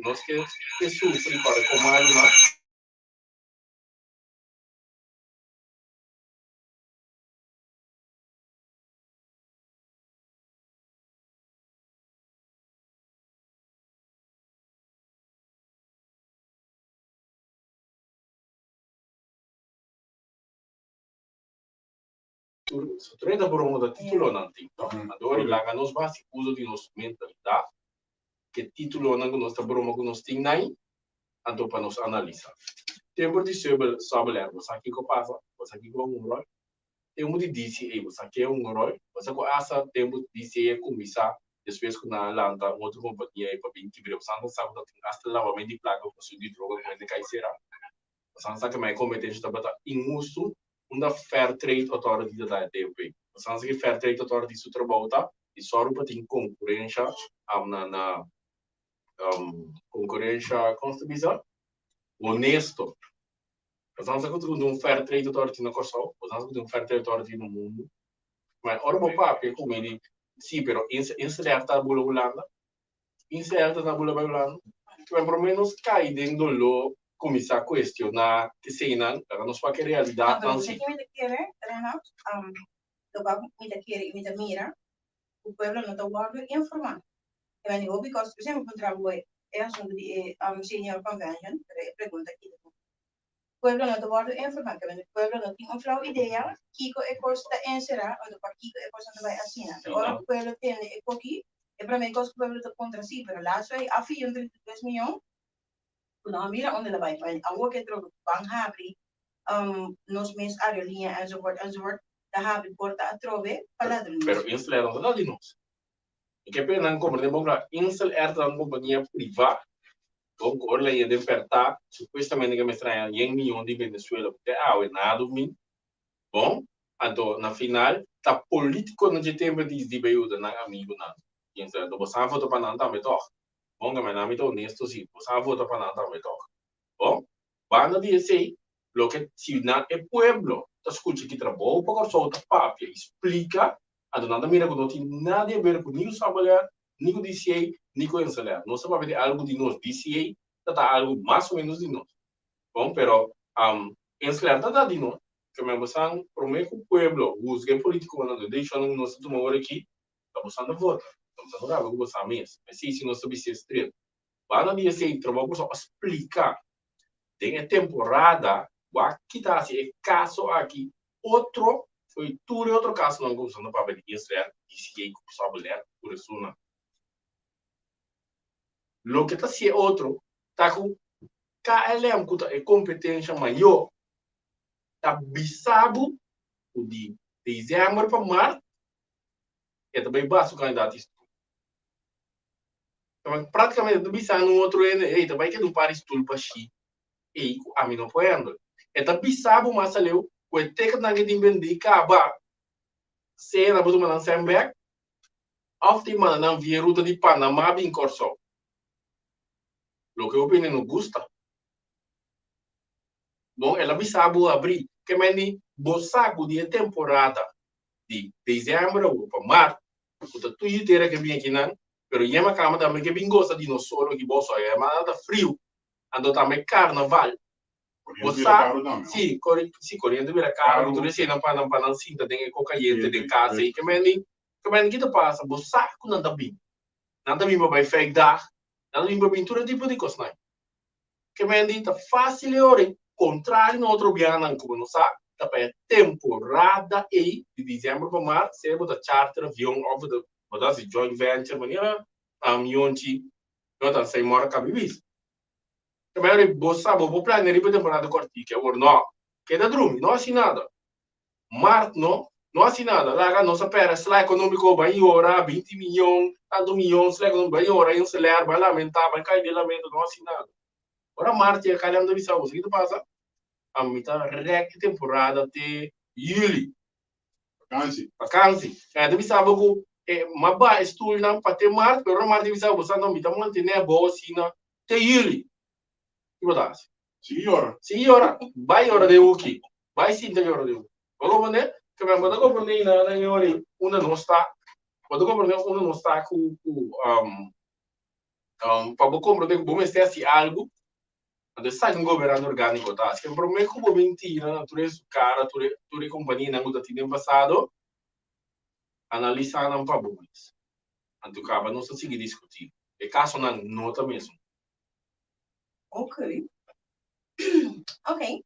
nós que sofre para comar uma Sutreda por um da título não tem. Agora lá nós básico uso de nossa mentalidade que título não nós tá por uma que nós tem nem então para nós analisar. Tempo de saber você aqui que passa, você aqui com um rol. Tempo de dizer, você aqui é um rol, você com essa tempo de dizer começar depois que na landa outra companhia aí para 20 mil, você não sabe que hasta lá vai de placa para subir droga como é que será. Você não sabe que mais competente está para injusto, uma fair trade authority da TP. Você não sabe que fair trade authority isso trabalha, e só para ter concorrência na concorrência, como se diz, honesto. Você não sabe que um fair trade authority na Kosovo, você não sabe que um fair trade authority no mundo. Mas ora o papo é como ele, sim, pero incerta a bula Holanda, incerta na bula Holanda, que pelo menos cai dentro do começar a questionar que se não, para nós para que realidade não se. Mira, o pueblo no está guardo informado. E quindi ho because sempre contrario è assunto di senior convention, pergunta aqui. O pueblo no está guardo informado, quindi o pueblo no tem uma flauta ideia, Kiko é costa encerrar, onde para Kiko é costa vai assinar. Ora o pueblo tem é aqui, e para mim costa o pueblo está contra si, pero lá só é a fio 32 milhões. Quando mira onde ela vai, a o que troca bang abri, nos mês aerolínea enzovoort, da habe porta a trove, paladro. Pero isso é não de nós. E que pena como de bogra, insel é uma companhia privada. Donc, ora ia despertar, supostamente que me estranha 100 milhões de Venezuela, porque é nada mim. Bom, então, na final, tá político no tempo de beúda, na amigo, não. Então, você não vota para não também, toca. Bom, que me não honesto, sim. Você não vota para não também, toca. Bom, banda de esse, lo que se não é pueblo, tá escute que trabalho, para solta papia, explica, a dona mira que não tem nada a ver com nem o trabalhar, nem com o DCA, nem com o ensalar. Não se vai ver algo de nós, DCA, tá algo mais ou menos de nós. Bom, pero, ensalar tá de nós, que me buscan, promete o pueblo, busca político, quando deixa nós tomar hora aqui, tá buscando vota. Estamos a jogar, vamos buscar mesmo. Mas se não sabe se é estreito. Banda de esse trabalho, para explicar. Tem a temporada, aqui está assim, caso aqui, outro, foi tudo outro caso, não gostando para ver Israel, e se que só mulher, por isso não. Lo que está se outro, tá com KLM, que é competência maior, tá bisabo, o de dezembro para março, é também básico candidato isso. Então, praticamente, do bisabo no outro, é também que do Paris tudo para Xi. E a mim não foi andando. É também bisabo, mas leu, o que não é de vender, acaba. Se na boa maneira sempre of die mannen dan via ruta di Panama bin corso. Lo que opinião não gusta. Bom, ela bisabo abrir, que mendi bosaco de temporada de dezembro para março. Puta tu inteira que vem aqui não, pero yema cama também que bem gosta de nós solo que bosso é, mas nada frio. Ando também carnaval. Bosaco, sim, correndo vira caro, tu recém não para cinta, tem cocaína de casa e que mendi kita passa, bosaco não tá bem. Nada bem para fake dar, nada bem para pintura tipo de coisa, que mendi tá fácil e ore, contrário no outro biano como não sabe, tá para temporada e de dezembro para março, se bota charter avião over the, bota se joint venture maneira, amionchi, não tá sem mora cabibis. Que mendi bosaco, vou planear para temporada corti, que agora não, que da drum, não assim nada. Março não assim nada, lá não se pera, se lá econômico vai ora 20 milhões, tanto milhões, se lá econômico vai ora, em celular vai lamentar, vai cair de lamento, não assim nada. Ora Marte é calhando de saúde, o que passa? A mitad rec temporada até julho. Vacância. É, deve saber que uma ba estul não para ter Marte, pero Marte deve saber você não mitad manter a boa assim na até julho. Que botas? Sim, ora. Vai hora de uki. Vai sim de hora de uki. Vamos ver, que me manda compreender na hora, uma não está. Quando compreender uma não está com Para comprar de bom este algo, ando sai um governo orgânico tá, se para mim como mentira, natureza cara, tu companhia não tá tendo passado, analisar não para bom isso. Anto acaba não se seguir discutir. É caso não nota mesmo. Ok. Ok.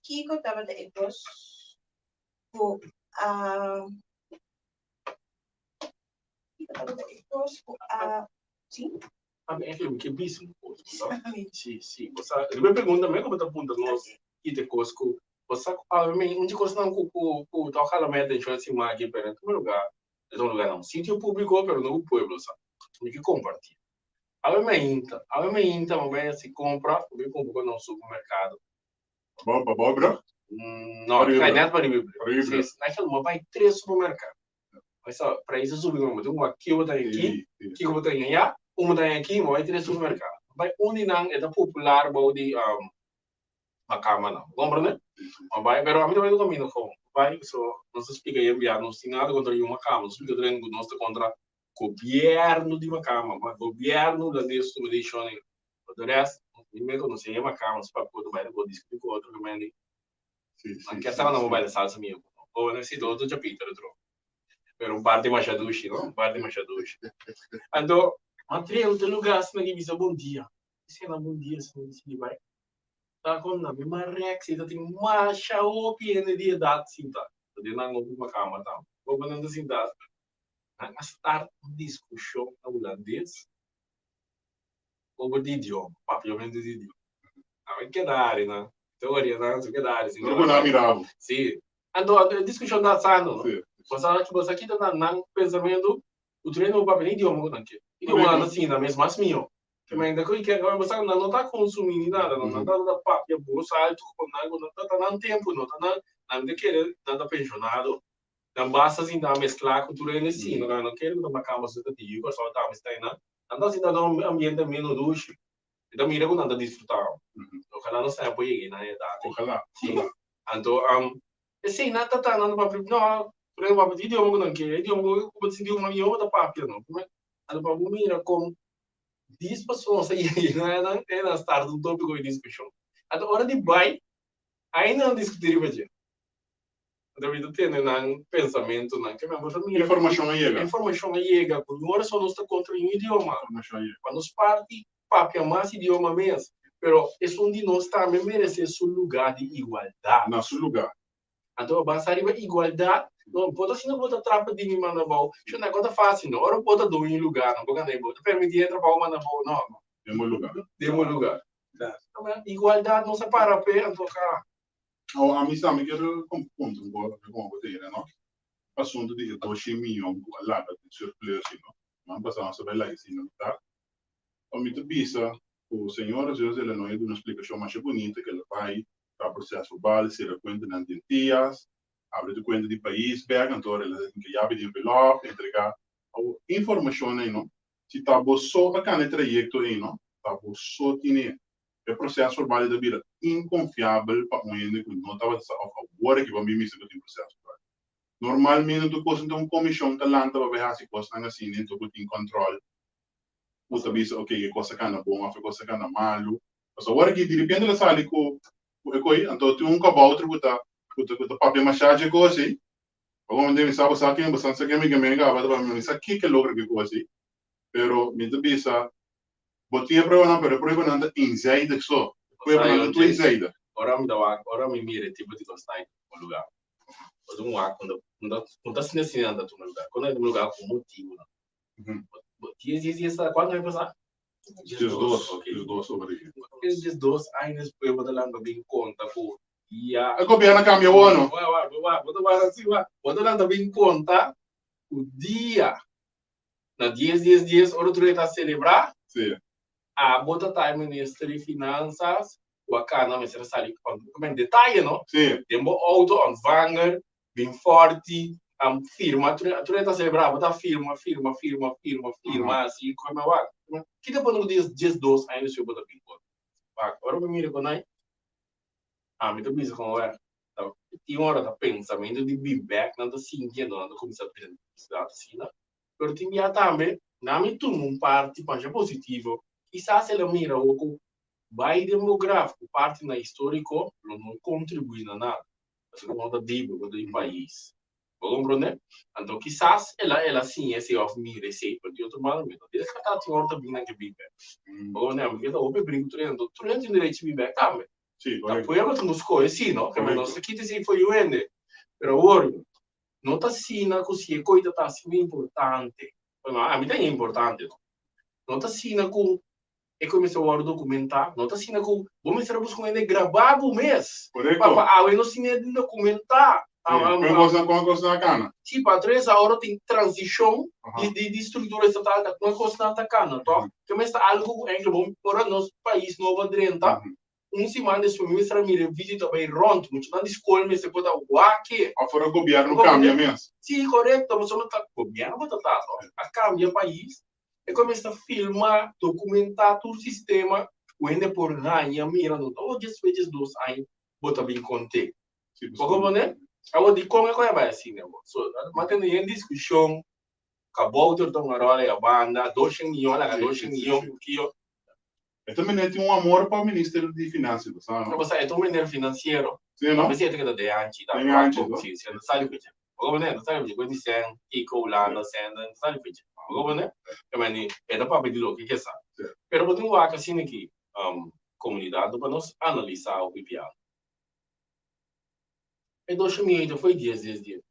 Kiko estava de ecos po Kiko estava de ecos po sim? É que bicho, sim, sim. Você, ele me pergunta, mas como tá apontando nós e de cosco, você, onde coisa não com tocar a meta de assim mais aqui perto do lugar, é um lugar não, sítio público, pero não o pueblo, sabe? Tem que compartilhar. A minha inta, mas bem se compra, eu compro no supermercado. Bobra? Não, cai neto para ir. Para Naquele uma vai 3 supermercados. Mas só para isso subir uma, tem aqui, eu tenho aqui, aqui eu tenho aí, uma tem aqui, mas vai 3 supermercados. Vai onde não é da popular, body a cama não. Compreende? Vai, pero a mim também não caminho com. Vai, só não se explica aí enviar, não se nada contra uma cama, não se explica treino não se contra governo de uma cama, mas governo da desse como deixou nem. O resto, primeiro não sei uma cama, se para poder vai depois discutir com outro que me anche stava na mobile salsa mio. O nel sito tutto capito retro. Per un par di machadushi, no? Un par di machadushi. Ando, Andrea, te lugar se não bisa bom dia. Se na bom dia, se não se vai. Tá com na mesma rex, tá tem macha o piene de idade sim tá. De não uma cama tá. Vou mandando assim tá. A start discussão holandês. Over de idioma, papiamento de idioma. Ah, que dare, né? Teoria, né? Que dare. Não é mirável. Sim. Ando, a discussão da sano, no? Você aqui tá dando pensamento, o treino o papel idioma não quer. Idioma não assim, na mesma as mio. Que mas ainda que você não tá consumindo nada, não tá da papel bolsa alto com nada, não tá dando tempo, não tá não querer nada pensionado. Não basta assim dar mesclar com treino assim, não quero uma cama só de digo, só tá mas tá aí, não assim dá um ambiente menos ducho. Então mira com nada desfrutar. Ojalá não saia por aí, né? Ojalá. Sim. Então, sim, nada tá não para não, por exemplo, idioma não que idioma como se idioma meu da papel não. Mas ando para mira com 10 pessoas aí, não é na start do tópico de discussão. Então, hora de vai, ainda não discutir mais. David tem um pensamento, não que mesmo mira. Informação aí chega. Informação aí chega, porque agora só não está contra um idioma. Informação aí. Quando os parte papel mais idioma mesmo. Pero es onde nós também merecemos seu lugar de igualdade. No seu lugar. Então, basta arriba igualdade. Não pode assim, não pode trapa de mim, manda bom. Isso não é coisa fácil, não. Ora, pode dar um lugar, não pode nem botar. Permitir entrar para o manda bom, não. Demos lugar. Demos lugar. Igualdade não se para a pé, então, cara. A mim também quero ponto como você diz, não? Assunto de 2 milhões lá da surplus, não? Mas passamos sobre lá isso, não tá? A mim tu bisa o senhor às vezes ele não é uma explicação mais bonita que ele vai para o processo verbal, se ele conta nas dias, abre de conta de país, pega, então ele tem que abrir de envelope, entregar a informação aí, não? Se está só a cada trajeto aí, não? Está só tinha o processo verbal da vida inconfiável para um ente que não estava a favor que vai me mister do processo verbal. Normalmente tu costa uma comissão que lança para ver se costa assim, então tu tem controle. Você visa, ok, que coisa que anda bom, que coisa que anda malo. Mas agora que de repente ele sai com então tem cabal outro que papel machado coisa assim. Agora me sabe sabe bastante que me mega vai para mim isso aqui que logra que coisa assim. Pero me visa botinha para não, pero por não inseida só. Foi para não tu inseida. Ora me mira tipo de gostar no lugar. Quando quando tá se ensinando no lugar, quando é no lugar com motivo, não. Dias quando vai passar? Dias dois sobre isso. Dias dois, ainda depois vou dar bem conta por a governo cambia o ano. Vou dar bem conta o dia na dias outro dia celebrar. Sim. A bota tá ministro de finanças, o acana me será sali como em detalhe, não? Sim. Tempo auto on vanger, bem forte. Firma, tu está celebrando, tá firma, assim, como é o que depois no dias dois ainda se eu botar pingo. Agora me mira quando aí, me tô pensando como é, tem hora da pensamento de bem back, não tô sentindo, não tô começando a pensar assim, né? Pero te envia também, na minha turma, parte para positivo. Quizás ela mira o vai demográfico, parte na histórico, não contribui na nada. Assim, não da dibo do país. Vou compreender? Então, quizás ela sim, esse of me receita de outro lado, mas desde que tá tinha outra bina que bibe. Vou né, porque o brinco treinando direito de bibe também. Sim, Depois eu vou nos coisas, sim, não? Que nós aqui te foi o ende. Pero agora, não tá assim na coisa, coisa tá assim importante. A mim é importante. Não tá assim na com e começou a documentar, não tá assim na com, vamos estar buscando ele gravar o mês. correto. Para eu não se me documentar. Como coisa na cana. Tipo, a 3 horas tem transição de estrutura estatal da coisa na cana, tá? Que mas algo é que vamos para nosso país novo drenta. Semana de suministro me visita bem ronto, muito na escola me se pode aqui. Fora o governo cambia mesmo. Sim, correto, mas não tá governo tá a cambia país. E começa a filmar, documentar todo o sistema, onde por ganha, mira, não todos os vezes dos anos, bota bem conte. Como né? Agora de como é que vai assim, né? Mas tem em discussão, acabou de tomar a banda, 2 milhões, porque eu eu também tenho amor para o Ministério de Finanças, sabe? Não, você é um mineiro financeiro. Sim, não? Mas você tem que dar de antes, tá? Tem antes, sim, você não sabe o que é. Como né? Não sabe o que é. Quando você e Holanda, não sabe o que é. Como né? Também é da para pedir o que é sabe. Pero eu tenho uma assim aqui, comunidade para nós analisar o que é. E 2008 foi dias. De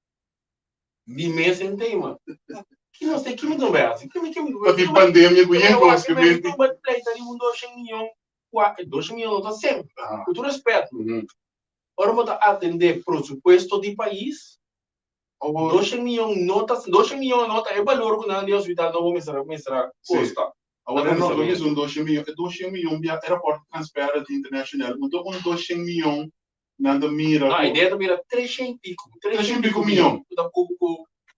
mês sem tema. Que não sei que me dão bem assim. Que me Tapi pandemia com eu gosto que vem. Eu vou pleito ali 2 milhões. 2 milhões não está sempre. Com todo respeito. Ora, vou atender presupuesto de país. 2 milhões notas, 2 milhões notas é valor que não de hospital não vou mostrar custa. Agora não vamos 2 milhões era porta transparente internacional. Então 2 milhões nada mira. Não, a ideia é mira 300 pico milhões.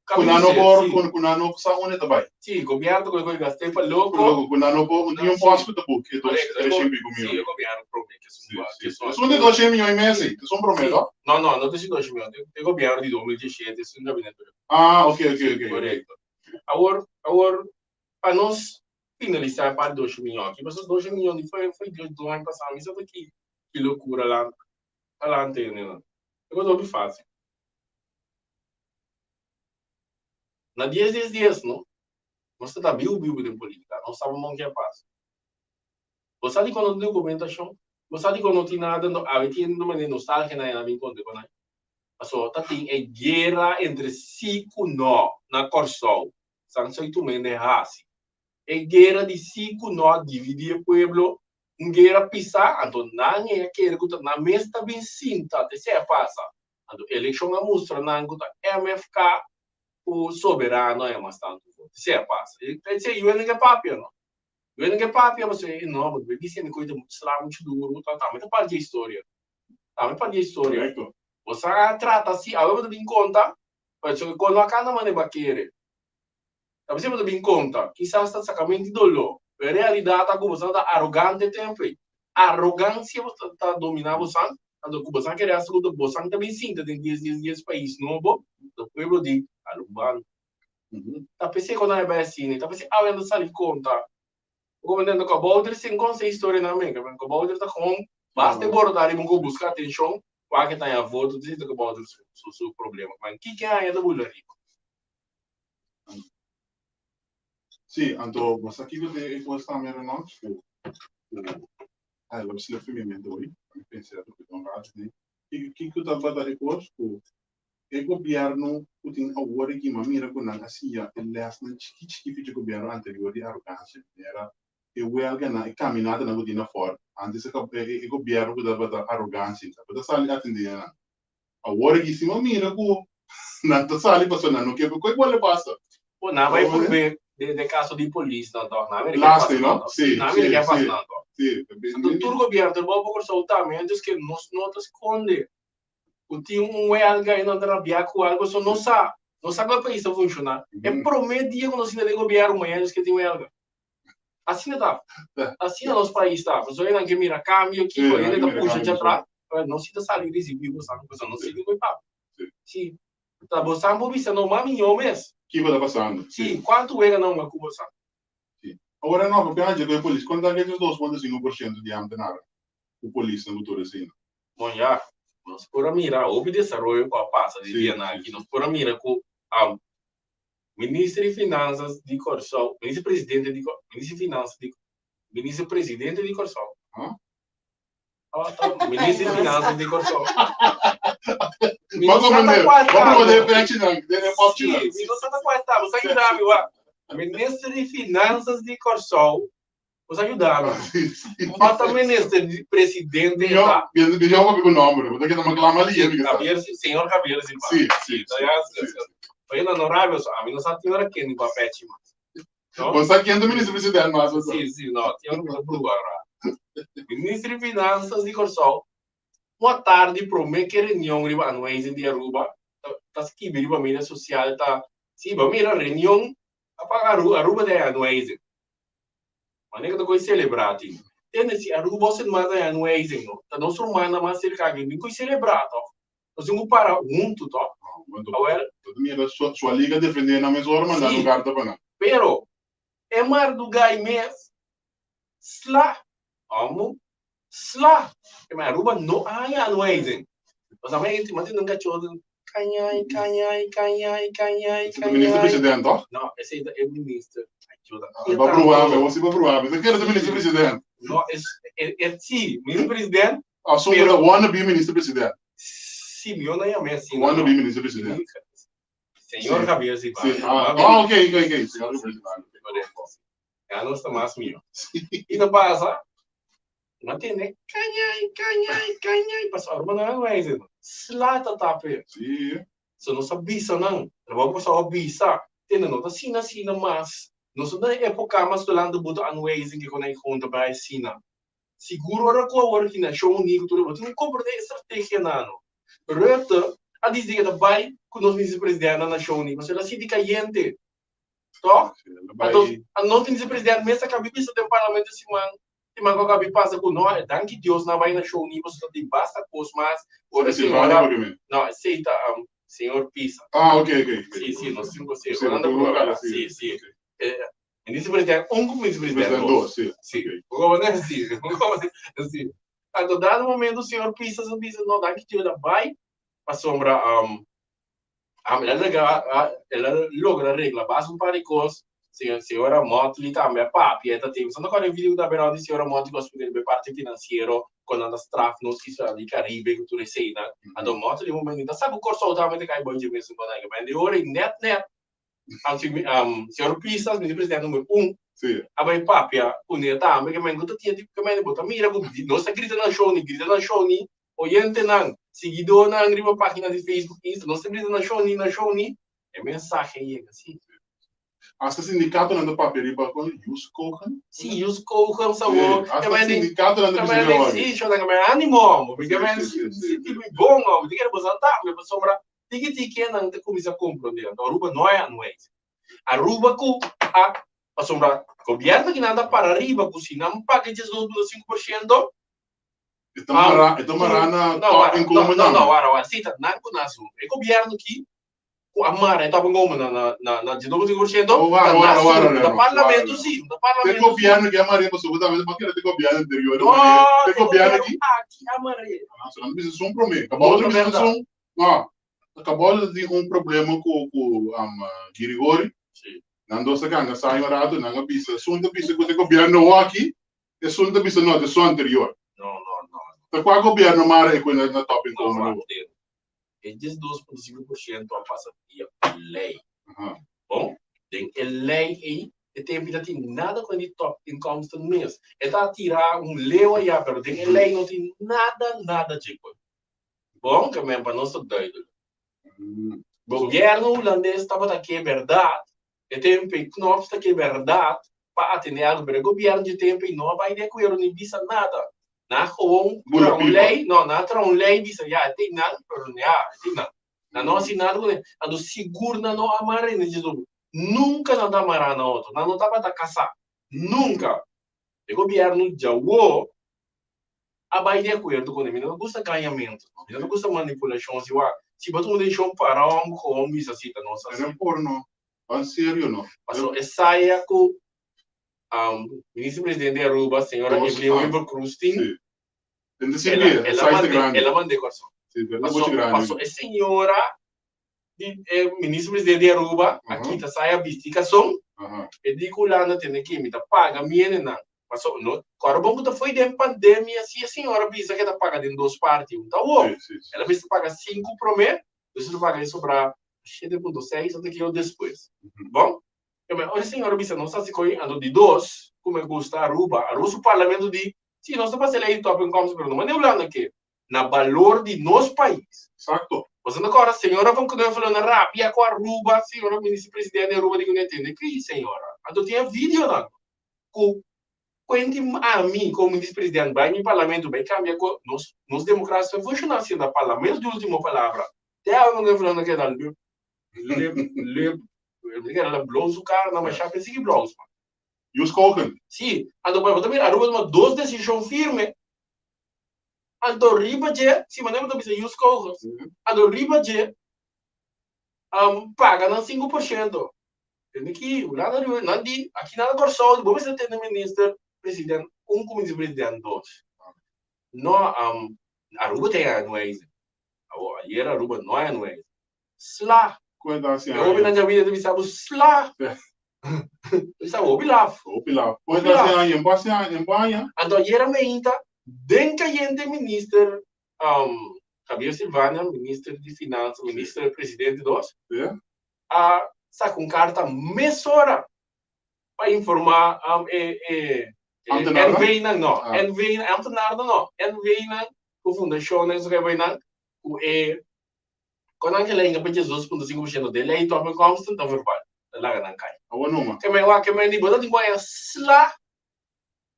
Kunano sa une também. Sim, governo com o gastei para louco. Kunano po um posto da book, que 300 milhões. Sim, o governo promete que são de 2 milhões meses, são prometo? Não tem 2 milhões. O governo de 2017 é um gabinete. Ok. Correto. Agora para nós finalizar para 2 milhões aqui, mas os 2 milhões foi do ano passado, isso aqui que loucura lá antena, né? Eu vou fácil. Na 10 dias, não? Você está viu de política, não sabe o que é fácil. Você sabe quando não tem documentação? Você sabe quando não tem nada, a gente não tem nostalgia na minha conta, né? Mas só tem a guerra entre cinco nó na Corsol, sanção tu mende raci. A guerra de cinco nó dividir o povo, uma guerra pisar, então não é que na mesta bem cinta, se é passa. Então eleição a mostra na MFK o soberano é mais tanto. Se é passa. Ele diz, eu não quero papel, não. Eu não quero papel, mas não, mas ele disse que coisa muito duro, tá, mas parte de história. Tá, parte de história. Você trata assim, a eu me conta, mas quando a cada maneira vai querer. Tá, você me conta, quizás está sacamente dolor. A realidade é que você está arrogante tempo. Arrogância você está dominando você. Quando você quer essa luta, você também sinta tem 10 países novo, do povo de Alubano. Tá pensei quando é bem assim, tá pensei, eu não sei conta. O governo do Balder sem conhecer história na América, o Balder tá com basta abordar e vamos buscar atenção, para que tenha voto, diz que o Balder seu problema. Mas que é ainda muito rico. Sim, então, você aqui que você também não, eu preciso filmar hoje, eu pensei que não vai, né? Que eu tava da depois, o governo tem agora que mira com a Ásia, ele é assim que o governo anterior de arrogância era o elga na caminhada na godina fora, antes o governo que dava da arrogância, para sair atender, agora que se mira com na sair passando, não que coisa boa passa. Pô, não vai por ver de caso de polícia, não, na América. Lá sim, não? Sim. Na América é fácil, não. Sim. Todo governo, o povo soltamente, diz que não te esconde. Tem elga aí não trabalha com algo, só não sabe o país funciona. É prometia quando se de governo, amanhã diz que tem elga. Assim está. Assim é nosso país está. Mas olha que mira câmbio aqui, ainda está puxa de atrás. Não se está saindo desse vivo, sabe? Não se liga para. Sim. Tá bostando bisa no mami mês. Que vai passando? Sim, quanto é não uma cuba sa? Agora não, porque a gente com a polícia, quando a gente 2,5% de amtenara, o polícia não botou assim. Bom, já, nós por mira, houve desarrollo com a passa de Viena aqui, nós por mira com a ministro de Finanças de Corsol, ministro-presidente de ministro de Finanças de ministro-presidente de Corsol. Ministro de Finanças de Corsol. Mas vamos fazer repete não, é pop sim, ministro da Quarta, você ajudava, eu ministro de Finanças de Corsol, você ajudava. Falta ministro de presidente. Eu vou ver o nome, vou ter que dar uma clama ali. Senhor Javier Silva. Sim. Foi na honorável, a mim não sabe hora que nem papel, mas. Você aqui é do ministro-presidente, mas. Sim, não, tinha um lugar. Ministro de Finanças de Corsol. Boa tarde, para mim que reunião riba anuais em Aruba, tá aqui riba mídia social tá, sim, ba mira reunião apagar Aruba de anuais. Mas é que coisa celebrar ti. Tem esse Aruba se mais é anuais não. Tá não sou mais na mais cerca que nem coisa celebrar tá. Nós vamos para junto tá. Agora, mira sua liga defender na mesma hora mandar no carta para não. Pero é mar do gai mês. Slá. Amo. Slá. É mais Aruba não há anuais. Mas a gente não cachorro canhai. O ministro-presidente, ó? Não, esse é o ministro. Vai provar, você vai provar. Você quer ser ministro-presidente? Não, é sim, ministro-presidente. Assume que wannabe ministro-presidente. Sim, eu não é assim. Wannabe ministro-presidente. Senhor Javier Silva. Ok. Senhor presidente. Já não está mais meu. E não passa. Não tem, né? Canhai. Passou a Aruba não é isso. Slata tape. Sim. Se não sabe isso, não. Trabalho passar a bisa. Tem não, tá sina mas. Não sou da época, mas do lado do anuais que quando é conta para a sina. Seguro era com a hora que na show único tudo. Tu não compra de estratégia não. Reta, a dizer que vai com nós vice-presidente na show único. Mas ela se dica gente. Tó? A não tem vice-presidente, mas acabei de ter um parlamento esse ano. E mas acabei passa com nós. Danke Deus na vai na show único. Você tem basta coisa mais. Ora senhora. Não, aceita. Senhor Pisa. Ok. Sim, nós temos você. Sim. Vice-presidente, vice-presidente. Dois. Sim. Assim. A dado momento, o senhor Pisa não dá que tira vai para sombra. Ela logra a regra, basta um par de coisas. Senhora Motley também, papi, esta tem. Só não quero vídeo da verão de senhora Motley que hospital de parte financeira, quando anda straf nos que são de Caribe, que tu receita. A do Motley, um momento, sabe o curso totalmente cai bom de vez em quando, mas de hora net. Senhor Pisas, vice-presidente número 1. Sim. Abai papi, punia também, que me gusta tinha tipo que me bota mira, não se grita na show ni, oyente não, seguidor na riba página de Facebook, Insta, não se grita na show ni, é mensagem aí, assim. Hasta sindicato não dá papel para quando use cogen. Sim, use cogen sabor. Hasta sindicato não dá papel. Sim, eu tenho mais ânimo, porque se tipo bom, eu tenho que botar, mas sobra, que não te começa a compreender. Aruba não é anuais. Aruba com a sombra, governo que nada para arriba, se não paga 5%. Então marana top em como não, agora, sim, tá na conazo. É governo que a mara estava como na de 5%. No parlamento sim, no parlamento. Tem governo que a mara para seguramente para que tem governo anterior. Tem governo aqui. Aqui a mara. Não precisa um problema. Acabou de um problema com Girigori. Não se ganha sairado, não pisa. Assunto pisa que o governo aqui, assunto pisa não, é só anterior. Não. Então qual governo mara é quando na top em como? É 12,5% a passaria lei. Bom, tem lei aí, e tem vida tem nada com o top income do mês. É tá tirar leu aí, pero tem lei não tem nada tipo. Bom, que mesmo para nós doido. Governo holandês estava aqui verdade. E tem knopf que é verdade. Para atender algo, mas o governo de tempo e não vai de acordo nem bisa nada. Na gewoon lei, não, na lei bisa já tem nada, tem nada. Na não assinado com a do seguro na não amarra nem disso. Nunca não dá amarrar na outro, não tá para caçar. Nunca. O governo já vai de acordo com ele. Não gosta ganhamento, não gosta manipulação, se se você não deixa parar com isso assim, não sei. É porno. É sério, não? Passou saia com ministro-presidente de Aruba, senhora Evelyn Weber Cruztin. Ela mandou coração. Passou a senhora ministro-presidente de Aruba, aqui está saia investigação. E digo lá não tem que me paga minha não. Passou no agora bom foi de pandemia se a senhora pensa que está pagando em duas partes, então ela pensa paga 5 por mês, você paga isso para 7,6 até que eu depois. Bom? A senhora pensa não sabe se coi ando de dois, como é gosta Aruba, o parlamento de se nós estamos fazendo aí top em como pero não é olhando que na valor de nosso país. Exato. Você não agora senhora vão quando eu falando rápida com Aruba, senhora ministro-presidente de Aruba de que não entende que senhora. Ando tinha vídeo lá. Quando a mim, como ministro-presidente, vai no parlamento, vai cambiar com nos democratas, funcionam assim, no parlamento de última palavra. Até alguém falando que era le blouse o cara, não, mas já pensei que blouse. E os Kogan? Sim, ando para também, a Aruba uma duas decisões firmes. Ando riba de, se mandamos também os Kogan. Ando riba de, paga não 5%. Tem que, nada de, aqui nada corso, vamos ter ministro presidente, como vice-presidente, dois. Não, Aruba tem anuais. Ayer Aruba não é anuais. Slá. Eu ouvi na minha vida, eu sabe, slá. Eu sabe, ouvi lá. Quando assim, em banha. Então, ayer a meinta, den caiente ministro, Javier Silvana, ministro de Finanças, ministro presidente, dois. Saca carta mesora para informar Enveinan não, Enveinan com fundações que vai não, quando aquele ainda para 2,5% de lei toma constant of verbal, lá não cai. Que me digo, não digo é slá,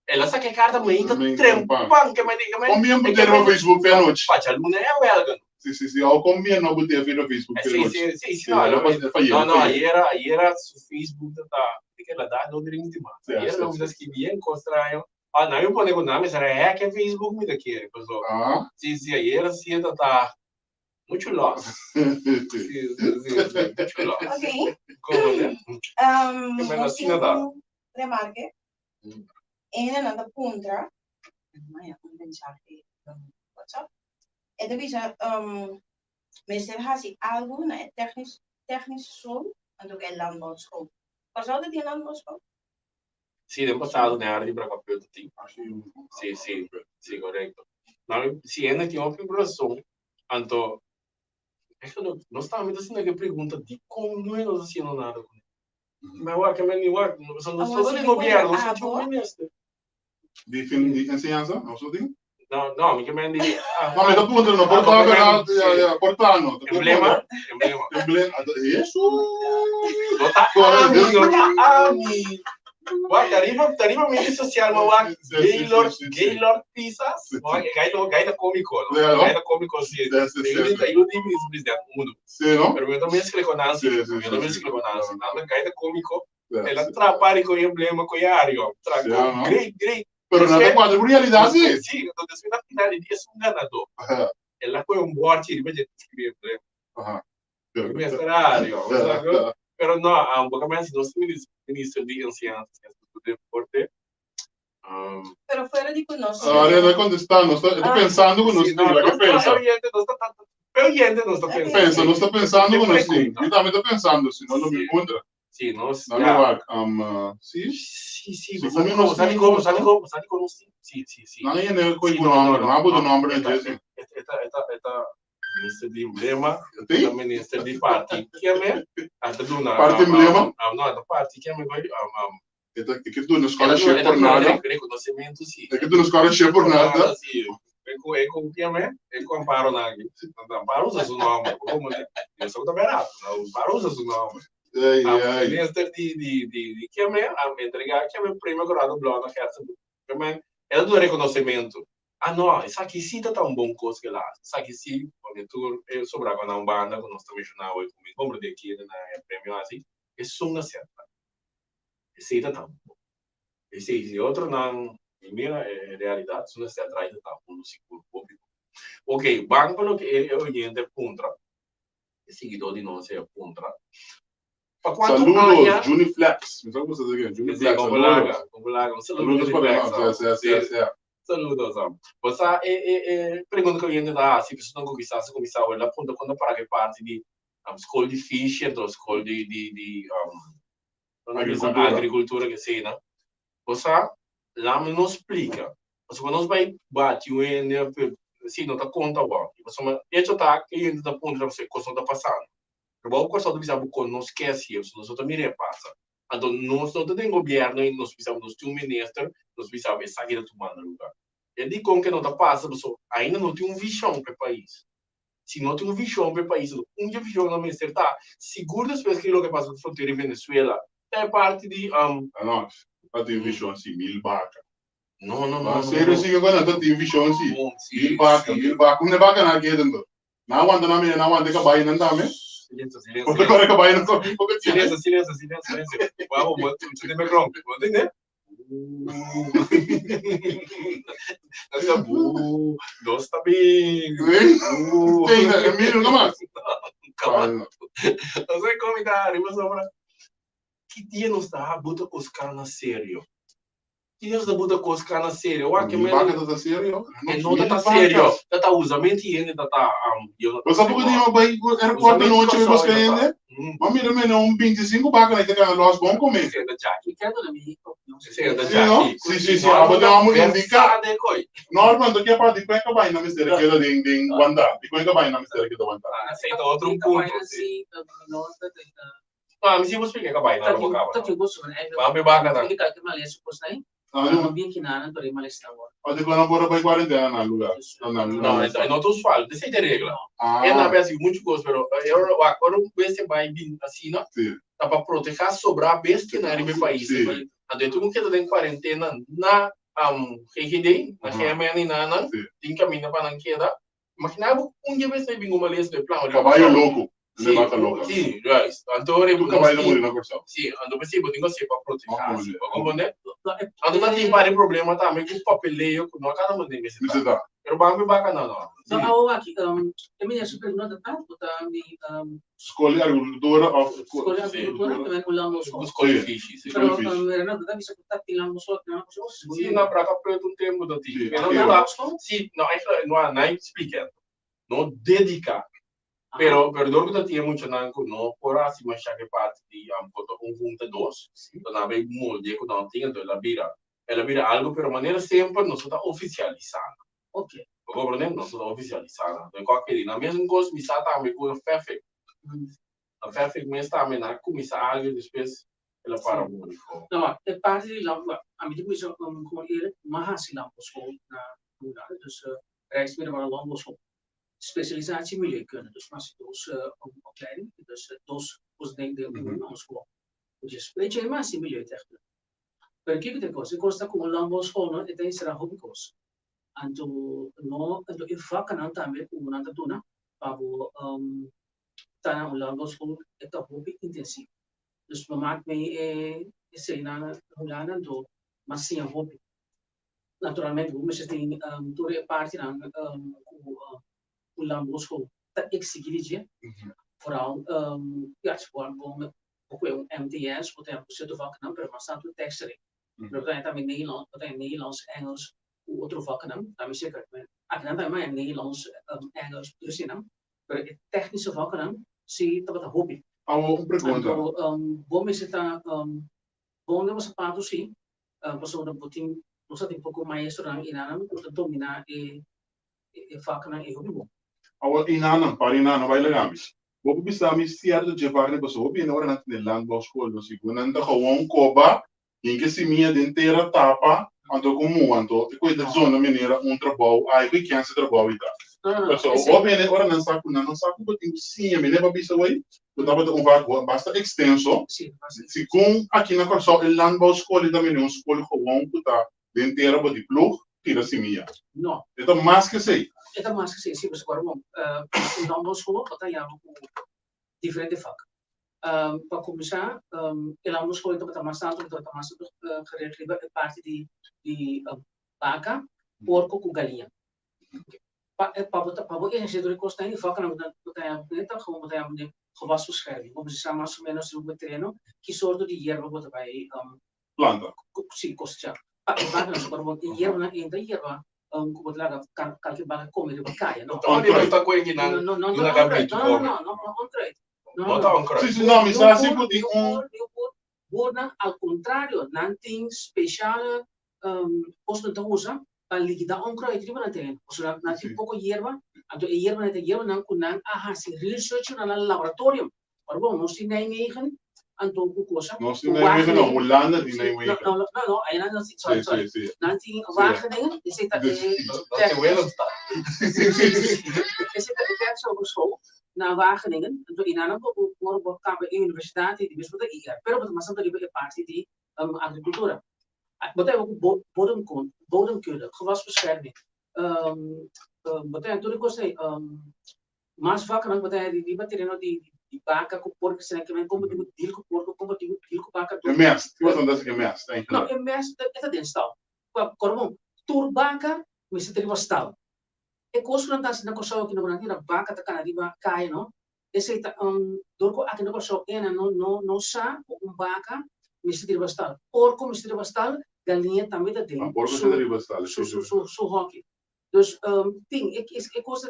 ela saca carta ainda trempang que me diga, como eu botei no Facebook pela noite. Pacha, Luna é belga. Sim, ao como eu não botei no Facebook pela noite. Sim, não, aí era o Facebook da que ela dá no drink mais. Aí era uma das que bien constraio. Não, eu ponho o nome, será que é Facebook me daquele, pessoal. Sim, aí era assim, tá muito loss. Sim, muito loss. Ok. Como, né? Assim, um remarque. Ena nada contra. Maya, um mensagem WhatsApp. É de visa, meestal hasi algo na technisch school, ando que landbouwschool. Passou de landbouwschool? Sim, no passado, né, área de Bracapeu do Tim. Sim, correto. Não, se ainda tinha uma preparação, então, é que nós estávamos assim naquela pergunta de como não é nós assim nada. Mas o que é melhor, nós somos todos de governo, nós somos um ministro. De ensinança, não sou de? Não, que me diz. Não, mas da ponta não, portano. Emblema. Isso. Ami. Tarifa mídia social, mas Gaylord Pisas, gaita cômico, gaita cômico, sim. Eu digo isso, presidente, mundo. Sim, não? Pero eu também escrevo nada gaita cômico. Ela trabalha com emblema, com área, great. Pero nada quadro por realidade. Sim, então na final ele é ganador. Ela foi board e vai escrever emblema. Pero não, basicamente nós ministro de ciências de deporte. Pero fuera de conosco. Ahora no contestando, estoy pensando con usted, ¿qué pensa? Oyente não está pensando. Não está pensando con usted. Yo también estoy pensando, si no me encuentra. Sim, nós. Sim. Sabe como? Sim. Não é nem com o nome, não há nome nem disso. Eta ministro de emblema, ministro de parti. Que é até do na. Parte emblema? Não, da parti que é melhor. É que tu não escolhe chefe por nada. Reconhecimento sim. É que tu não escolhe chefe por nada. É com que é com amparo na. Amparo usa o nome, como né? Eu sou da Verá, amparo usa o nome. Ministro de que é entregar que é o prêmio agora do blog na casa. Também é do reconhecimento. Não, isso aqui sim tá tão bom coisa que lá. Isso aqui sim, quando tu sobrava na banda, quando nós também jornal e como de aqui na prêmio assim, é só na certa. Esse tá tão bom. Esse outro não, mira, é realidade, isso não se atrás tá fundo seguro público. Ok, banco lo que é oriente contra. seguidor de nós é contra. Para quanto Saludos, Juniflex. Me sabe você dizer, Juniflex. Saludos para nós. Saludos, você pergunta que eu ia dar, se você não começar ela aponta quando para que parte de escola de fish, então escola de agricultura que sei, né? Você lá me não explica. Você quando nós vai bater o assim, não tá conta o você isso tá que ainda tá ponto você coisa tá passando. O coisa do bisabo com não esquece isso, nós também repassa. Então nós não tem governo e nós precisamos de um ministro, nós precisamos sair da tomando lugar. Eu digo que não tá passando, ainda não tem visão para o país. Se não tem visão para o país, visão no ministério tá seguro depois que o que passa na fronteira em Venezuela é parte de não tem visão assim, mil vaca. Não. Sério, sim, agora não tem visão assim. Mil vaca. Como vaca na que dentro? Não aguenta na minha, não aguenta que vai não também. Silêncio. Porque agora que vai não só Silêncio. Vamos, você tem microfone, não tem, né? Nós também. Tem, Emílio, não mais. Calma. Não sei como dar, mas agora que dia nos dá botar os caras sério? Que dia nos dá botar os caras sério? O que vaca tá sério? Não tá sério. Tá usamento ainda tá Você sabe que eu vai aeroporto noite e você ainda? Mas mira, não 25 vaca na que nós vamos comer. Você anda Jackie, quer do amigo? Você anda Sim, Jackie. sim, aber da vamos indicar. Decoy. Normal, do que a parte que vai na mistério que da ding Wanda. De que vai na mistério que da Wanda. Aceita outro ponto. Ah, mas se você fica vai na boca. Vamos baga na. Bien que nada, pero mal está agora. Pode quando bora vai quarentena na lugar. Não, é não tô suave, desse de regra. É na vez muito gosto, mas eu agora você vai vir assim, não? Tá para proteger sobrar besta na meu país. Então tu não quer dar em quarentena na RGD, na GMN na tem caminho para não queda. Mas na dia vai ser bingo malês de plano. Caballo louco. Vaca louca. Sim, right. Então tu caballo morre na corção. Sim, ando você botar você para proteger. Como né? Ando não tem para problema também com papeleio, com cada um deles. Pero banco bacana não. Então, ao aqui, a minha super nota tá, botar de escolha agricultura também o lango só. Escolha fish. Pero não dá bisa botar de lango só, não só. Sim, na praça preto tempo do ti. Sim, não há nem explicando. Não dedicar. Pero dorgo da tinha muito nanco no por assim mas já que parte de punto 2 então na vez molde que não tinha então ela vira algo pero maneira sempre não está oficializada. Ok. Compreende? Não está oficializada. Então qualquer dia na mesma coisa me está também com o perfect. A perfect me está me na começar algo depois ela para o mundo. Não, é parte de lá a mim depois como ele mais lá na lugar dus reis meer maar land was op specialisatie milieukunde. Dus als je dus opleiding, dus dos denken aan school. Dus weet je maar si milieutechniek. Per que te cosa? Costa como landbouwschool, no? Het is er een hobbycourse. En toen in vakken aan tambe como na tuna, pabo tana een landbouwschool het is hobby intensief. Dus we maken mee sei na hulana do, mas sim een hobby. Naturalmente, we moeten door parte na o landbouwschool dat ik zie vooral ja gewoon ook een MTS wat er zitten vakken per maar staat teksten maar dan in Nederland wat in Nederlands Engels hoe otro vakken dan is zeker ik dan maar in Nederlands Engels dus in per technische vakken zie dat een hobby bom is het bom was pato sim passou da botin não sabe pouco mais restaurante inanam para dominar vakken e hobby bom Awal inanam, parinanam, vai legamis. Bobo bisa mi certo de vagne baso, bobo ina ora nat landbouwschool no siguna nda gewoon koba, inke simia dentera tapa, ando como ando, e coisa zona mineira trabalho, ai que cansa trabalho ita. So, bobo ina ora não saco botin sim, me leva bisa wai, dava vago basta extenso. Se com aqui na corso el landbouwschool também um school gewoon puta dentera bodi plug, tira simia. Não. Então mais que sei. Então, mas que sim, mas agora bom, o landbouwschool está já com diferente vak. Para começar, o landbouwschool está mais tanto, está mais geregeld a parte de vaca, porco com galinha. Pabo in zit er kost niet vakken dat hij net al gewoon dat hij de gewasbescherming. Op ze samen als menos op het terreno, que soorto de hierba wat bij Planta. sim kost ja. Vakken als er wat hierba in de hierba wat laga kan je bakken komen de bakaya. No, Onde não está com no, no, no, na cabrito no, no, no, oncredo. Bota oncredo. Sì, sì, no, mi sa tipo di un... Borna al contrario, nanting speciale posto de usa para liquidar oncredo die van terreno. O sea, nanting poco hierba, anto hierba net hierba nan kunan aha si research na laboratorium. Maar we moesten Nijmegen anto cosa. No, si Nijmegen, no, Hollanda di Nijmegen. No, aí não Sì, sì, sì. nanting Wageningen, is het Dat is wel een stad. is het werk zo geschool naar Wageningen. Door in een voor kamp universiteit die best wel IR. Pero wat mas dat die parte die agricultura. Wat hij ook bodemkunde, gewasbescherming. Wat hij natuurlijk ook zei, mas vakken wat hij die materialen die vaca com porco será que vem como digo deal com porco como digo deal com vaca É mest, que você anda assim, mest, hein? não é mest é dentro stal corvo turbaca me se triva stal e coisa não tá na coisa que não na vaca tá kana riba cai não esse tá dorco aqui na coisa não sa vaca me se triva stal porco me se triva stal galinha também tá dentro Porco se triva stal su hockey dus ting ik coisa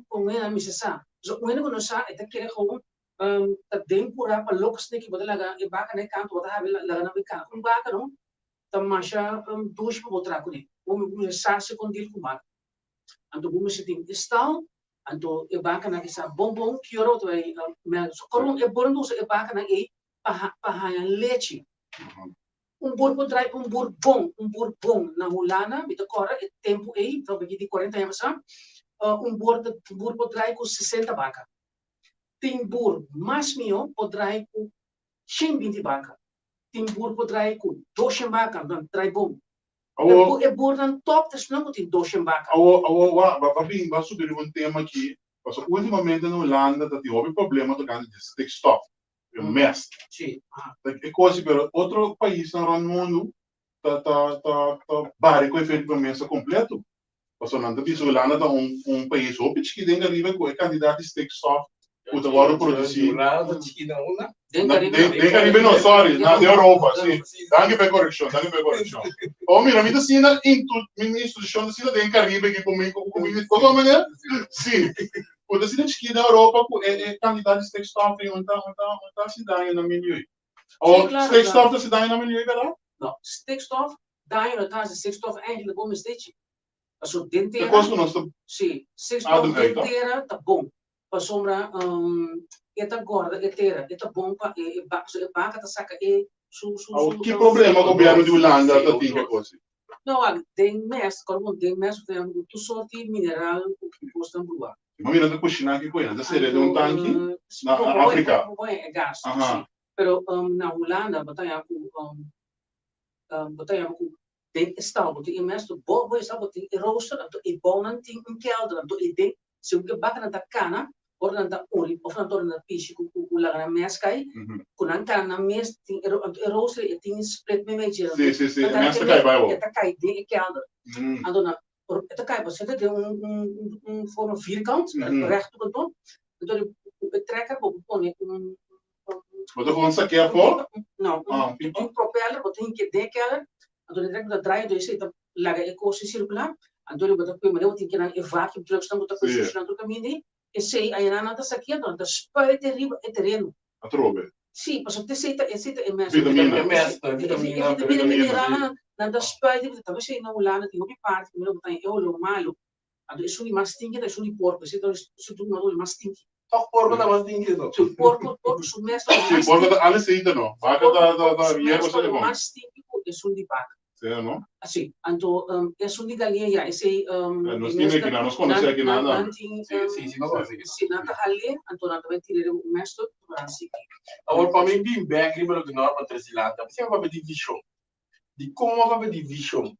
com ela me se sa so when eu não sa é que gewoon dat ding pura pa loks neki bodela ga e baka ne kanto wata ha la na bika baka no tamasha dush po botra ko ni o sa se kon dil ko baka anto bume se ting stal anto e baka na kisa bonbon kyoro to e me so koron e borndo se e baka na e pa ha leche bor podrai bourbon na Holanda met de corre e tempo e pro di 40 anos sa bor podrai com 60 baka Timbur mas mio podrai com 120 baka. Timbur podrai com 200 baka, dan trai bom. E bordan top, dus não tem 200 baka. Vai subir um tema aqui. Porque ultimamente na Holanda tem um problema do ganho de stikstof. É mest. Sim. É coisa, pero outro país no mundo tá bari com efetivamente completo. Porque na Holanda tá país hoje que tem arriba com candidato de stikstof. Puta, agora produzir. Den Caribe não, sorry, na Europa, sim. Danke per correção. Oh, mira, mi dicina in minha instituição dicina den Caribe que comigo de qualquer maneira. Sim. Puta, se gente que na Europa é candidato de sextof e tá cidade na minha. Oh, sextof da cidade na minha, cara? Não, stikstof, daai na taas de stikstof eigenlijk bom is dit. Als zo dentera. É coisa que nós Sim, stikstof dentera tá bom. Para sombra eta gorda etera eta bom para e baca tá saca e que problema o governo de Holanda tá tem que coisa não tem mes como tem mes tem tu sorte mineral que custa brua mas mira da cozinha aqui coisa da série de tanque na África é gás sim pero na Holanda batalha com tem estal tem mes tu bobo estal tem rooster e bonan tem kelder e tem se o que baca na cana orang tak uri, orang orang nak pisi kulang na mes kai, kunang kan na mes ting erose ting split me meje. Sim, mes kai vai o. Eta kai de kelder. Ando na eta kai pas het vorm vierkant, recht op het ton. Door de trekker op pone Wat er gewoon saquear voor? Nou, een propeller wat een keer de kelder. Ando de trekker dat draait dus het laga ecosi circular. Ando de wat op maar een keer een vacuum trucks dan moet dat posicionar do caminho. E sei aí na nada saquia não da spui terrível é terreno atrobe sim mas você sei é mais vitamina mineral na da spui de talvez sei na Holanda tem uma parte que não tem eu lo malo ado isso ni mais tinha isso ni porco isso então isso tudo não mais tinha toch porco da mais tinha não porco su mesmo sim porco da alles eita não vaca da hierba sai bom mais tinha isso ni vaca certo não assim então isso ni galinha esse nós temos aqui nós conhecemos aqui nada sim não vai sim na halle então na também tirar o mesmo assim agora para mim bem bem aquilo que nós para Tresilanda você vai ver divisão de como vai ver divisão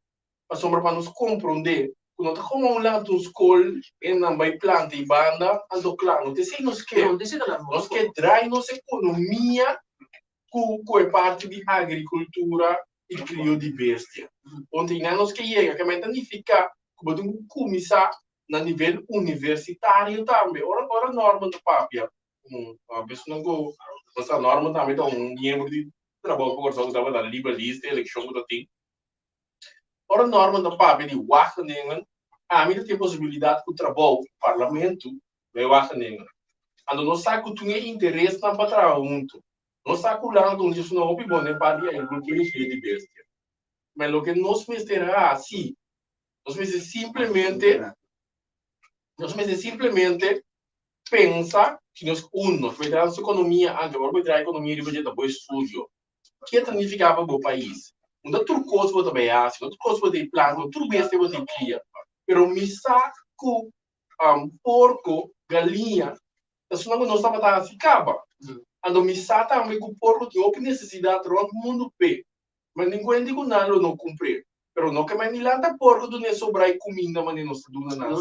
para sombra para nos compreender quando tá como um lado dos col e não vai planta e banda ando claro não sei nos que trai nossa economia com a parte de agricultura e crio de bestia. Ontem nós que chega que me significa como tu começar na nível universitário também. Ora norma do papia. A pessoa não go, mas a norma também dá dinheiro de trabalho por causa da liberalista, eleição do tem. Ora norma do papia de wacha nenhum, a mim tem possibilidade que o trabalho parlamento vai wacha nenhum. Ando não sabe que tu tem interesse na patrão muito. Não sabe que lá não diz não opinião nem para dia não que ele de bestia. Mas o que nós mesterá assim, nós simplesmente pensa que nós vai dar nossa economia, agora vai dar a economia de budget do estúdio. O que significava para o país? Não tudo coisa você vai assim, não tudo coisa você plano, tudo bem você cria. Pero me saco porco, galinha, isso não estava assim acaba. Ando me saca também que o porco tem necessidade de todo mundo pé. Mas ninguém digo nada não cumprir. Pero não que mais nem lá porco do nem sobrar comida mas não se duna nada.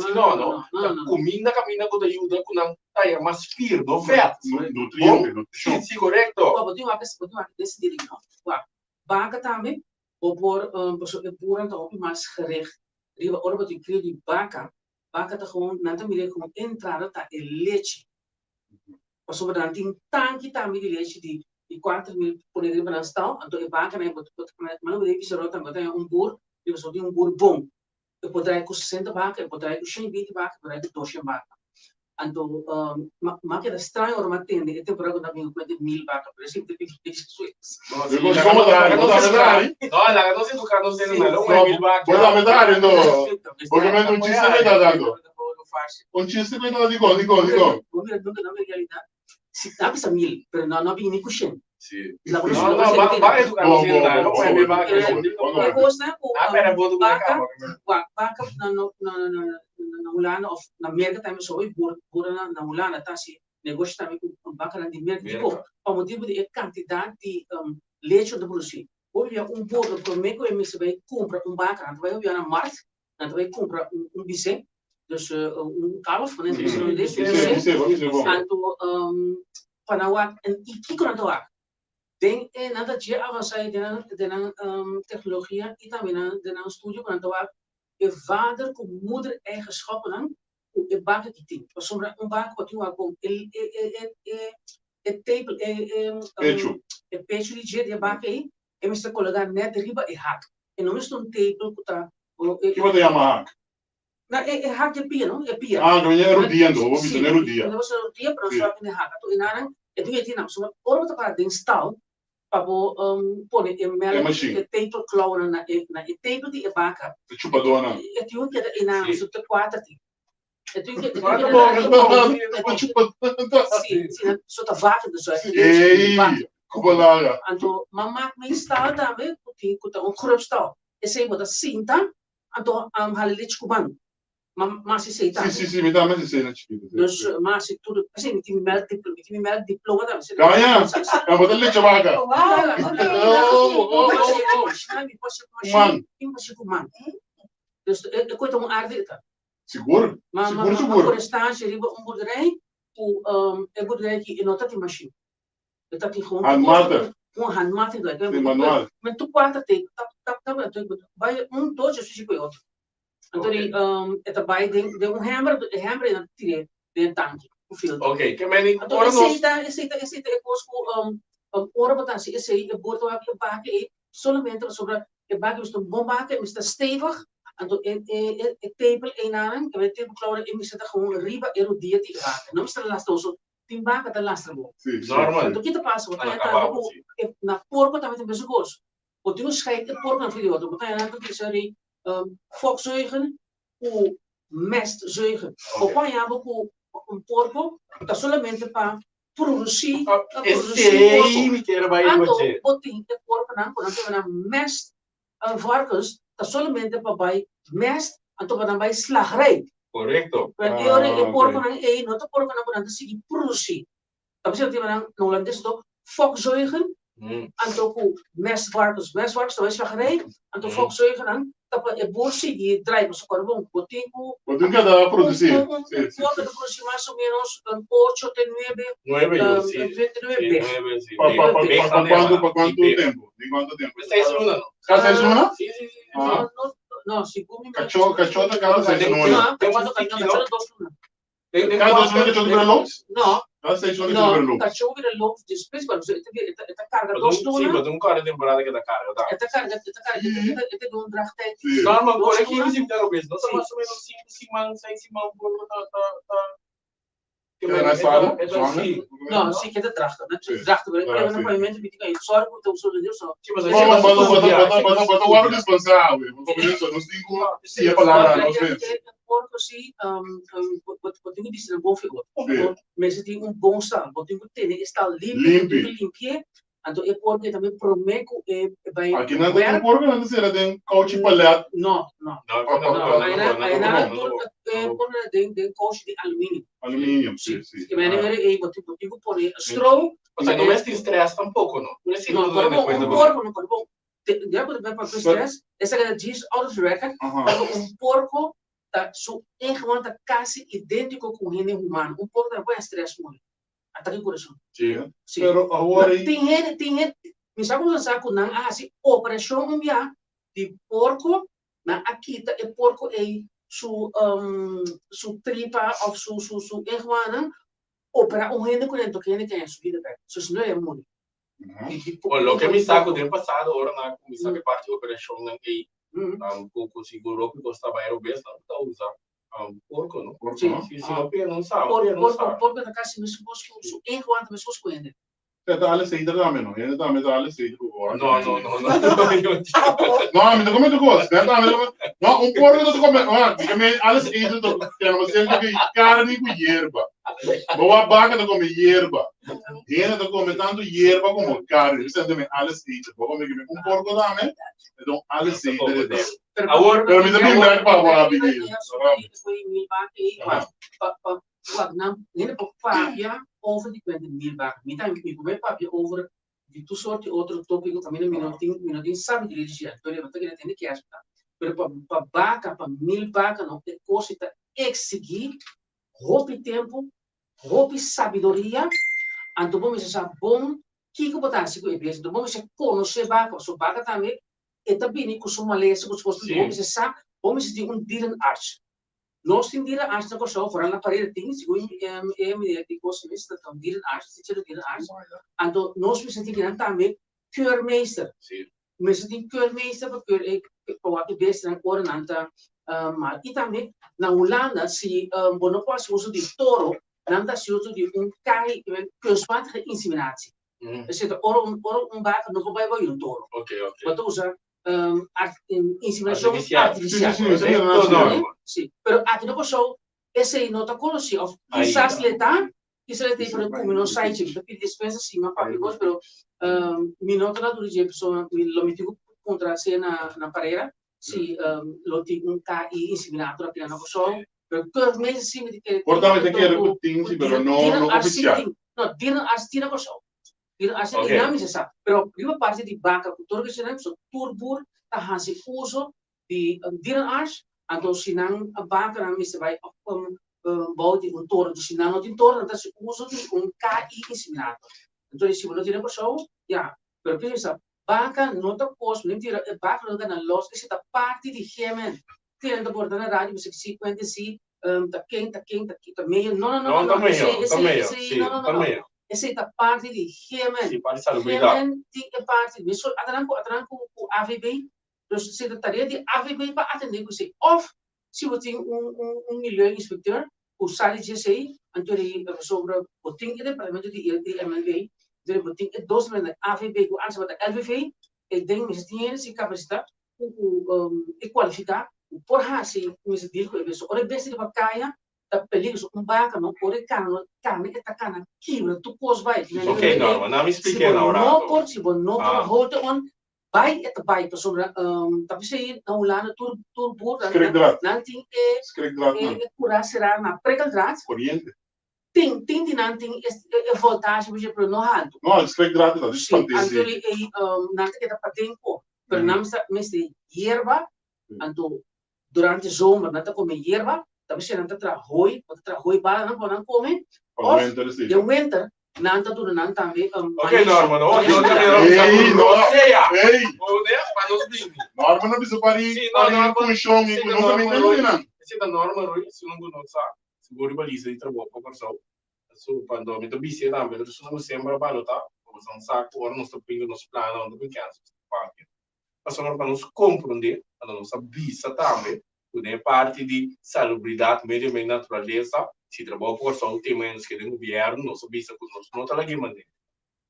Não. Comida caminha com ajuda com não tá mais firme, não fat. Nutriente. Sim, correto. Pode ter uma decidir não. Baga também ou por por então mais gericht. Riva orba de crio de baga tá gewoon na também como entrada tá leite. Pas we dan ting tanki também de leite de 4.000 por aí para stal, então é baga né, mas não deve ser outra, mas tem boer, e você tem boer bom. Eu poderia com 60 baga, eu poderia com 120 baga, eu poderia com 200 baga. Então, mas que é estranho ou mas tem, é temporada da minha coisa de 1.000 baga, por exemplo, tem que ser Não, não sei do cara, não sei nada, não é 1.000 baga. Pode metade, não. Porque não tinha se dando. Non ci si vede dico. Na realidade, se dá para 1.000, pero não vem nem coxinha. Sim. Não, vai educar, não sei nada, não é 1.000 baga. A coisa, Pera, vou do baga na Holanda of na América também só vai por na Holanda tá se negócio também com baga na América tipo por motivo de quantidade de leite do produzir. Hoje bolo que me vai comprar baga, vai na markt, vai comprar bice. Dus kalf, né? Então, panawak en ikiko na toa. Den nada dia avançar de technologie e também de studio na toa. E vader com moeder eigenschappen dan, e baken die ting. Pas soms bak wat u ook tepel pecho die dia de baken e Mr. Colega net riba e hack. E não é tepel kuta. Que vai ter hack? Na hack de pia, não? É pia. Ah, não é rodeando, vou me tornar rodeando. Não é rodeando, para só que hack. Então, inaran, tu é tinha, só ora para para install, para pôr e tepel claw na tepel de baca. Chupadona. E tu que é inaran, só te quatro ti. E tu que sim, só te vaca do só. Ei, cubalara. Então, mamãe me install também, porque tu crop install. Esse é o da cinta, então halilite cubano. Mas se tá. Sim, me dá mais esse na chiquita. Mas se tudo, assim, me tem melk diploma da. Ganha. Eu vou dar leite vaga. Man. Dus ik weet om aardig. Seguro? Maar voor de stage hebben een boerderij, een boerderij die in een machine. Dat is gewoon handmatig. Manual. Met tu quatro tem, tap, vai doce se põe outro. Então ele vai de hammer na tire de tanque, o filtro. Ok, que me diga. Então esse é coisa ora botar esse é bordo a baque e solamente sobre a baque is bom baque, is stevig. Então tepel enaran, que vai ter claro e mista gewoon riba erodia te baque. Não está lastoso. Tem baque tá lastro. Normal. Então que te passa, na porco também tem pescoço. O teu scheidt porco na video, então botar na que seria volkszuigen o mestzuigen. O panhava com porco, tá solamente para produzir. Esse que era vai você. O tem que porco não, quando tem na mest varkens, tá solamente para vai mest, então para vai slagerij. Correcto. Quando eu porco não é, não tá porco não quando se produzir. Tá pensando que na holandês do volkszuigen. Então com mestvarkens, então é slagerij, então volkszuigen não. É bolsa de drive, mas agora vamos botar Quanto cada produzir? Quanto produzir mais ou menos 8 9 anos. Para quanto tempo? De quanto tempo? 6 lunas. Cada 6 lunas? Sim. Não, se come Cachorro da casa seis Não, não. tem uma cachorro dos não. Cada dois não cachorro para lobos? Não, Cada seis não cachorro para não, lobos. cachorro vira lobo de principal, esta carga Mas dos sim, mas não. um cara temporada que da carga, tá? Esta carga, esta não dragte. Sim. Normal, por Dos aqui não. eles interam mesmo. Não Sim. tá mais ou menos 5 semanas, 6 semanas por Que é mais fácil? sim. Não, sim, que é de dragte, né? Sim. Dragte, mas Ah, eu sim. não pavimento, me diga aí, só que eu sou de Deus só. Sim, mas Mas o árbitro responsável. Nós temos se a palavra nós vemos. Porco assim, eu disse na boa figura. Sim. Mas tem bom estado, eu tenho que estar limpo, Limpo. então é porque também prometo vai. Aqui não tem porco, não tem tem couch palhado. Não. Não, Aí na tem coach de alumínio. Alumínio, sim. Que vai negar botigo por straw. O sea, não é estresse tampouco, não. Não é assim, Não, não é porco não pode bom. Já pode ver para stress. Essa é a diz out of the record. Porco tá su enquanto quase idêntico com o reino humano. Porco não é stress muito. Até que coração. Sim. Pero agora tem me sabe como saco não assim operação minha de porco na aqui tá é porco é su tripa ou su enquanto opera reino com dentro que ele tem a subida para isso não é muito. Lo que me saco do ano passado, agora na comissão de parte da operação não que pouco seguro que gostava era o besta, não tá usar porco, não? Sim. Se não sabe, porco da casa me supôs que su enquanto me supôs que Tá alle seis da meno, ele tá me dá alle seis do agora. Não, Não, me come tu gosta, não, porco tu come, diga me alle seis do, que não sei que carne com hierba. Boa vaca tu come hierba. Ele tu come tanto hierba como carne, isso também alle seis. Vou comer porco também. Então alle seis de. Agora, pero me também vai para a vida. Nele por papia over die kwente meelbaar. Niet aan ik probeer papia over die toesoort outro tópico também no minutinho sabe dirigir. Então eu vou ter que que aspectar. Pero para vaca, para meelbaar não é coisa que exigir roupa tempo, roupa sabedoria. Então vamos pensar bom que botar se com igreja. Então vamos conhecer vaca, so vaca também é também com sua maleza, com sua coisa. Vamos ter dierenarts. Nós temos dierenarts na coisa, vooral na parede tem, segundo die coisa mesmo, então dierenarts, se tiver dierenarts. Então nós precisamos ter também keurmeester. Mas tem keurmeester para que beste na cor nanta, mas e também na Holanda se não pode uso de touro, nanta se uso de cai kunstmatige inseminatie. Zit oro baak nog bij een toren. Wat usa inseminação artificial. Sim, pero aqui não posso esse não tá conhecido. Quizás le tá, quizás le tem para comer no site, porque dispensa sim, mas para nós, pero mi nota na durante pessoa lo metigo contra se na parede, se lo tem KI inseminator aqui na posso, pero que meses sim de que Portanto, que era putin, pero no oficial. No, tienen astina posso. Assim, dinâmica essa, pero prima parte de banca cultura que se nem so turbur tá hasi uso de dierenarts, então se não a banca não se vai bouw de toren, dus se não tem toren, então se uso de KI inseminator. Então se não tem pessoa, ja, pero pensa, banca não tá cost, nem tira banca não tá na loss, essa tá parte de gemen. Tira da borda na rádio, você se conhece se tá meio, não, essa é a parte de gemen. Gemen é parte de isso. Atranco o AVB, então se a tarefa de AVB para atender você. Ou se você tem milhão inspector, o sali GCI, então ele sobre o tem que departamento de MLB, ele tem que dois meses AVB com antes da LVV, e tem que ter essa capacidade e qualificar por se você diz que isso. Ora bem se para caia da peligro vaca não pode carne esta carne quebra tu pos vai ok não me expliquei na hora não pode se não pode hold on vai esta vai pessoa tapi se na Holanda tur nanti curar será na pregaldraad corriente tem nanti voltagem por exemplo no alto não escregdraad não isso fantasia nanti que da patenco pero não me hierba então durante zomer nanti come hierba. Tapi se não está hoi bala não pode comer. De winter, Nanta tu nan também Ok, Norma, não. Ei, não. Ei, Mas não se Norma não precisa parar Sim, não, com chão e com nunca me entendeu, se da norma, se não conosco, seguro baliza de trabalho para pessoa. So, quando me dobi se também, isso não sembra para tá? Como são saco, ora não estou pingo nos planos, não tem canso. Mas só para nos compreender, a nossa visa também, é parte de salubridade, meio ambiente, natureza, se trabalha por só tem menos que o governo, nossa visa conosco, não está lá que manda.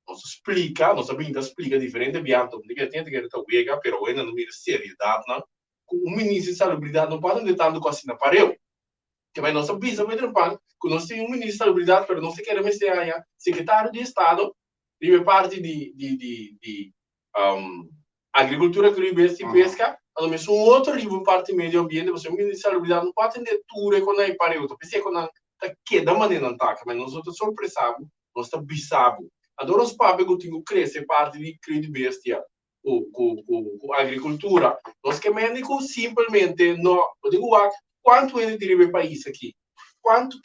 Nos explica, nossa vinda explica diferente vianto, porque tem que ter wega, pero ainda não mira seriedade, não. O ministro de salubridade não pode andar tanto com assim na parede. Que vai nossa visa vai ter pan, que nós temos ministro de salubridade, pero não se quer mais ter aí, secretário de Estado, de parte de agricultura, agricultura e pesca, a nós um outro livro parte meio ambiente, você ministro de salubridade não pode entender tudo quando é parede, porque quando tá que da maneira não tá, mas nós outros surpresamos, nós está bisabo. Adoro os papéis que eu tenho que crescer parte de bestia com agricultura. Nós que médicos simplesmente não, eu digo quanto ele deriva o país aqui, quanto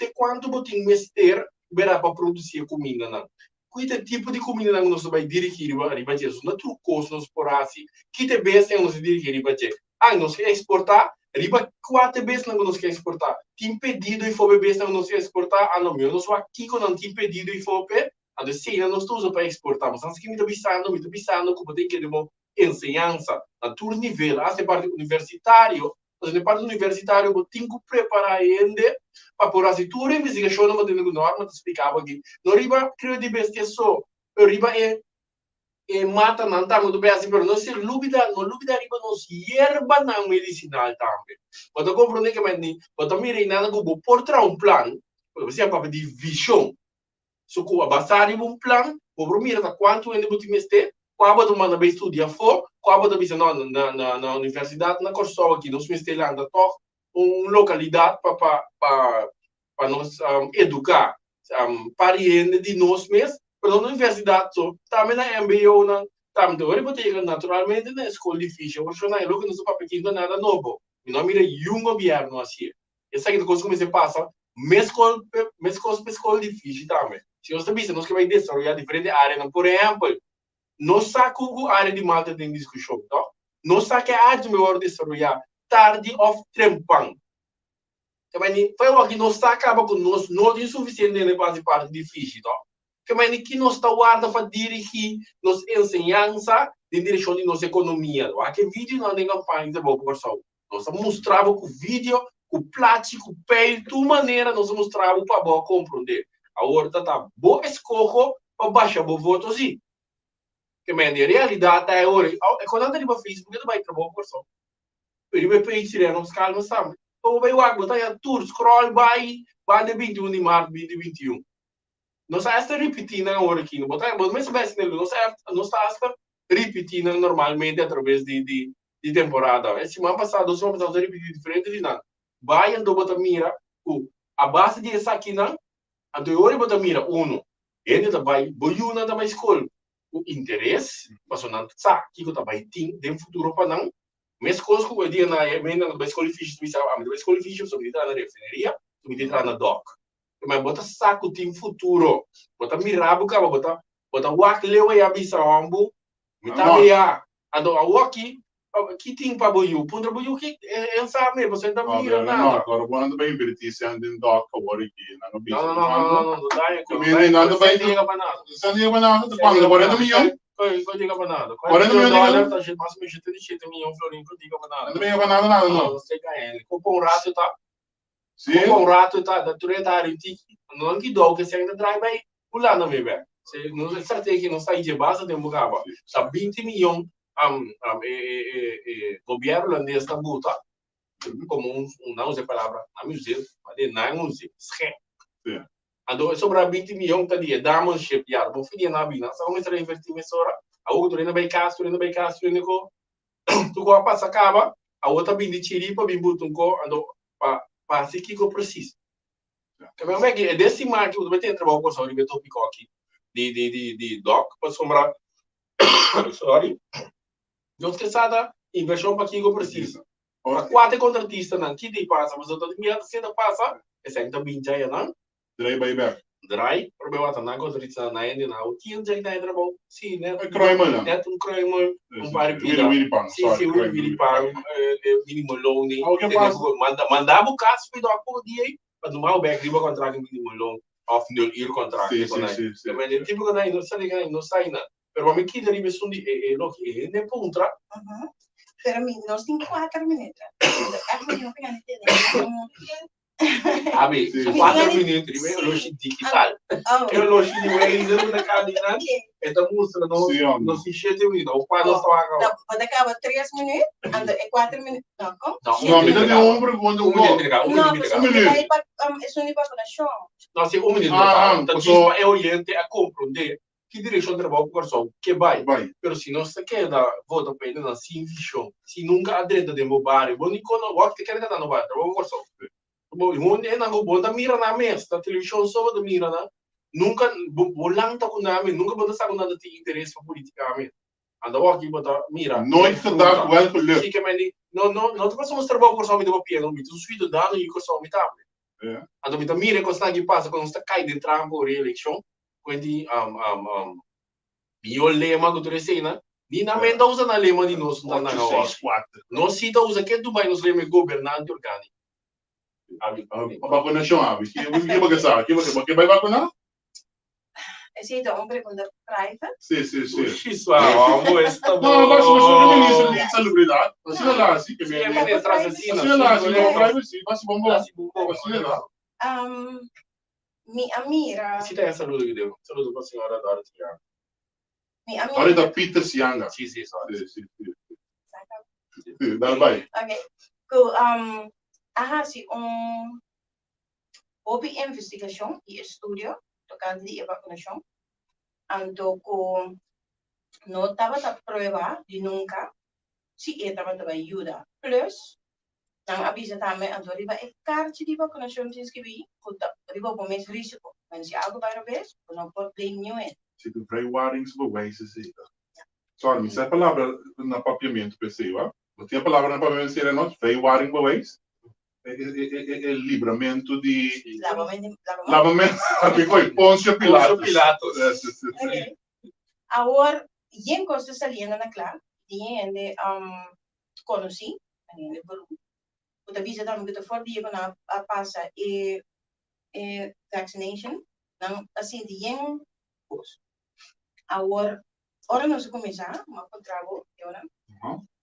eu tenho mester para produzir comida não. Que tipo de comida não nós vai dirigir riba Jesus, não trucos nós por assim, que te bestia nós dirigir riba Jesus. Nós quer exportar riba 4 vezes não nós quer exportar. Tem pedido e for bebês não nós quer exportar, não meu, nós aqui quando não tem pedido e for a decina nós estamos para exportar, mas antes que me estou pensando como tem que dar ensinança a todo nível, a parte universitário, mas na parte universitário eu tenho que preparar ainda para por assim toda investigação não tem norma te explicava aqui, não riba creio de bestia só, riba é mata não tá muito bem assim, mas não se lúbida riba nos hierba não medicinal também, mas eu compreendo que mas eu mirei nada que vou por um plano, você é para de visão. So, com a basari um plano, vou mira da quanto ainda vou te mester, qual a manda bem estudar for, qual a bisa na universidade, na corso aqui, nós mester lá da toc, localidade para nós educar, pariente de nós mesmos, para na universidade so, também na MBO na também eu vou ter naturalmente na escola difícil, eu não é logo não sou para pequeno nada novo, e não mira governo assim, essa é a coisa que se passa, escola difícil também. Se nós também nós que vai desenvolver diferentes áreas, por exemplo, nós sabemos a área de malta tem discussão, tá? Nós sabemos que a área de melhor desenvolver tarde of trempang. Também foi o que nós acaba com nós não é suficiente nem para parte difícil, tá? Também que nós está guarda para dirigir nos ensinança de direção de nossa economia, tá? Que vídeo não tem campanha de boa conversão. Nós mostrava com vídeo, com plástico, pele, de maneira nós mostrava para boa compreender. A horta tá boa escolha para baixar o voto assim. Que a realidade é agora, quando anda no Facebook, ele vai trabalhar por só. Ele vai pedir tirando os calmos também. Então vai o água, tá aí tour, scroll, vai de 21 de março, 2021. Nós está repetindo agora aqui, não botar, mas bem nele, nós está repetindo normalmente através de temporada. Esse semana passada, nós vamos fazer repetir diferente de nada. Vai andando botar mira, a base de essa aqui não. A teoria bota mira ele também boiuna também escolhe o interesse, mas não sabe que eu também tem de futuro para não, mas coisas que eu digo na emenda não vai escolher ficha, tu sabe, vai escolher ficha sobre entrar na refineria, tu me entrar na doc, mas bota saco tem futuro, bota mirabu cara, bota wak lewe ya bisa ambu, me tabe ya, ando a waki que tem para boiu, punta boiu que é sabe, você não mira nada. Agora quando vai invertir se anda em doc agora aqui, não bisa. Não dá, não vai liga para nada. Não liga para nada, quando 40 milhões. Não liga para nada. 40 milhões. Tá gente mais mexe 37 milhões florim, não liga para nada. Não liga para nada não. Você ganha. Comprou rato tá. Sim. Comprou rato tá, da turetário não que dó que se ainda traz vai pular na minha. Se não certeza que não sai de base de mugaba. Tá 20 milhões governo holandês está buta como não usa a palavra a museu mas não usa ando sobra 20 milhões tá dia damos chepiar bom filha na vida só começar a investir nessa hora a outra ainda vai casto tu com a passa acaba a outra bem de tiripa bem butum com ando para se que eu preciso que bem que é desse marco tu vai ter trabalho com saúde beto pico aqui de doc para sombrar sorry Deus que sada inversão para quem eu preciso. Para quatro contratistas não que te passa, mas eu tô de minha cedo passa, esse ainda bem já não. Direi bem bem. Draai, probeer wat aan goed iets aan einde nou. Tien zeg dat er wel zie net. Kruimel. Net een kruimel, een paar Willy Pang. sim, Willy Pang, Willy Malone. Oké, pas. Mandar o caso foi do acordo aí, mas normal back riba contrato com Willy Malone of 0 uur contrato. Sim. Maar die tipo que não sai ganhar, não sai nada. Pero a mim que deriva são de lo que é pontra. Pero nós temos 4 minutos. Echt niet nog gaan zitten. Abi, 4 minutos, riba logi digital. Eu logi de Waze na cadena. Então mostra não se chete o não, quando está agora. Quando acaba 3 minutos, anda é 4 minutos. Não, como? Não, me dá um pergunta. Não, mas aí é um nível na show. Não, se minuto. Então isso é oriente a compreender que direção trabalho por só que vai. Pero se não se queda volta para ele na sim visão. Se nunca adreda de mobile, bom quando o que quer que tá no bar, trabalho por só. Bom, é na bom mira na mesa, da televisão só da mira na. Nunca bolang ta kunami, nunca bota sa kunada ti interesse politicamente. Anda aqui bota mira. Nooit gedacht wel gelukt. Sim que me não te passamos trabalho por só me do piano, me tu suído dado e com só me tá. Anda me mira com snagi passa quando está cai de trampo reeleição. Quindi mio lema que tu recena, ni na menda usa na lema di nós não na hora. Nós cita usa que Dubai nos lema governante orgânico. A vacunação abi. Que bagaçar? Que vai vacunar? Esse é uma pergunta private. Sim. Isso, amor, está bom. Não, mas o ministro de salubridade, você lá assim que me entra assassina. Você lá assim, não privacy, mas vamos lá. Você lá. Mi amira. Se tem saludo que deu. Saludo para a senhora da Arte. Mi amira. Olha da Peter Sianga. Sim. Dá vai. Okay. Go si hobby investigação e estudo tocante de vacunação. Então, não estava a prova de nunca se estava a ajuda. Plus, não avisa também a riba é carta de vacunação se inscrever, riba com mais risco. Mas se algo vai acontecer, não pode ter nenhum. Se tu vrijwaringsbewijzen zitten. Sorry, me sai a palavra na papiamento, pensei, ó. Não tinha a palavra na papiamento, seria não? Vrijwaringsbewijs? É livramento de... Lavamento. Até foi Pôncio Pilatos. Okay. Agora, quem gosta de sair na classe, quem conheci, o da visa também que for dia quando a passa é vaccination, não assim quem agora nós começar, mas contrago,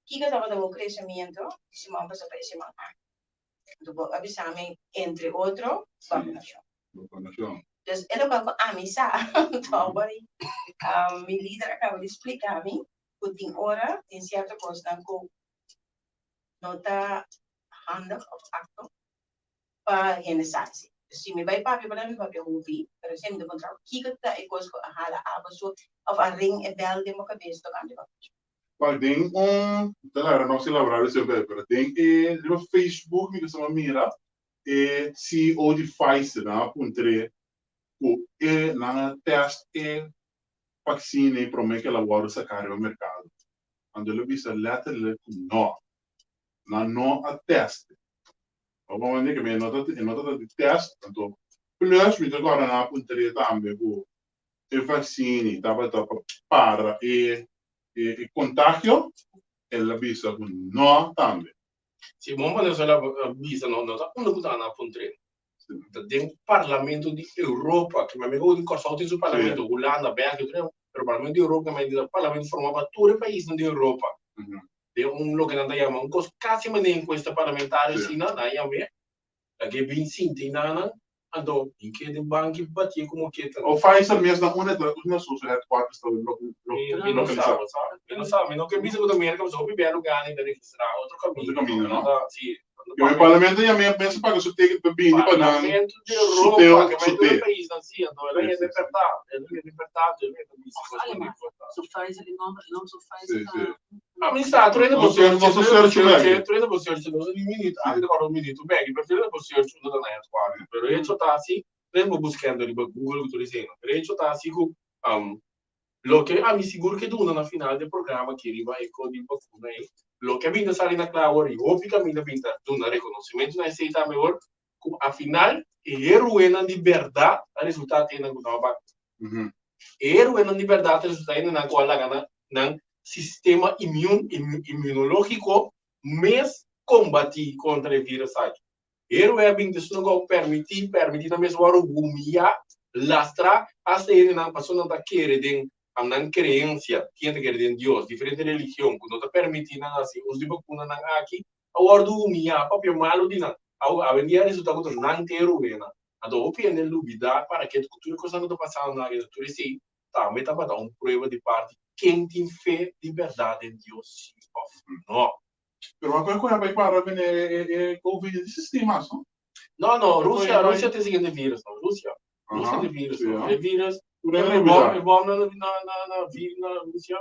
que que estava dando crescimento, se não passa para esse ano. Então, avisame entre outro vacunação. Então, era para amizar. Então, agora, meu líder acaba de explicar me que tem hora, tem certa coisa que não está handel of acto para realizar-se. Se me vai para mim para ouvir, pero se me dá contra que tá é coisa que a hala a pessoa of a ring e bel de uma cabeça tocando. Mas tem era não se lembrar desse pero tem no Facebook me chama mira CEO de Pfizer na puntre o na test vaccine promete que ela vai sacar no mercado. Quando ele visa letterlijk não a teste. Vamos dizer que me nota de teste, então plus me agora na puntre também o vaccine estava para e contágio, ela visa não também. Se bom para nós ela visa não tá onde está na puntre. Tem Parlamento de Europa que me amigo de corso tem o Parlamento Holanda, Bélgica, o Parlamento de Europa que me Parlamento formava todo o país da Europa. Tem lugar que chama quase nem encuesta parlamentar assim na IAM. Aqui 25 na ando em que de banco batia como que o Pfizer mesmo na sua headquarters está localizado. Não sabe, não que visa que também era só bem lugar nem de registrar outro caminho, não? Sim. O Parlamento já me pensa para que o ticket para vir para não. Parlamento de Europa, que vai do país assim, então ela é libertado, Su Pfizer não su Pfizer. Amministrato, treino você não minuto, agora minuto bem, per treino você não dá nada quase, pero isso tá assim, treino buscando ali Google que tô dizendo, pero isso tá assim com lo que a mi seguro que duna na final del programa que riba eco di vacuna lo que vinda sali na claro e obviamente vinda duna reconhecimento na aceita melhor afinal, heroína liberdade, o resultado é na Gunaba. Heroína liberdade, o resultado é na Gualagana, no sistema imunológico, mas combater contra o vírus. Heroína bem que isso não permite na mesma hora gumia, lastra, hasta ele não passou não tá querendo a não crença, quem tá querendo Deus, diferente religião, quando tá permitindo assim, os vacuna não aqui, a hora do gumia, papel malo de não, a vendia resultado do não ter heroína. Então, o PNL duvida para que tudo coisa não tá passando na vida, tudo isso também tá para dar prova de parte quem tem fé de verdade em Deus, não. Pero a coisa vai para ver Covid de sistemas, não? Não, Rússia tem seguinte vírus, não, Rússia tem vírus, é vírus, é bom na Rússia,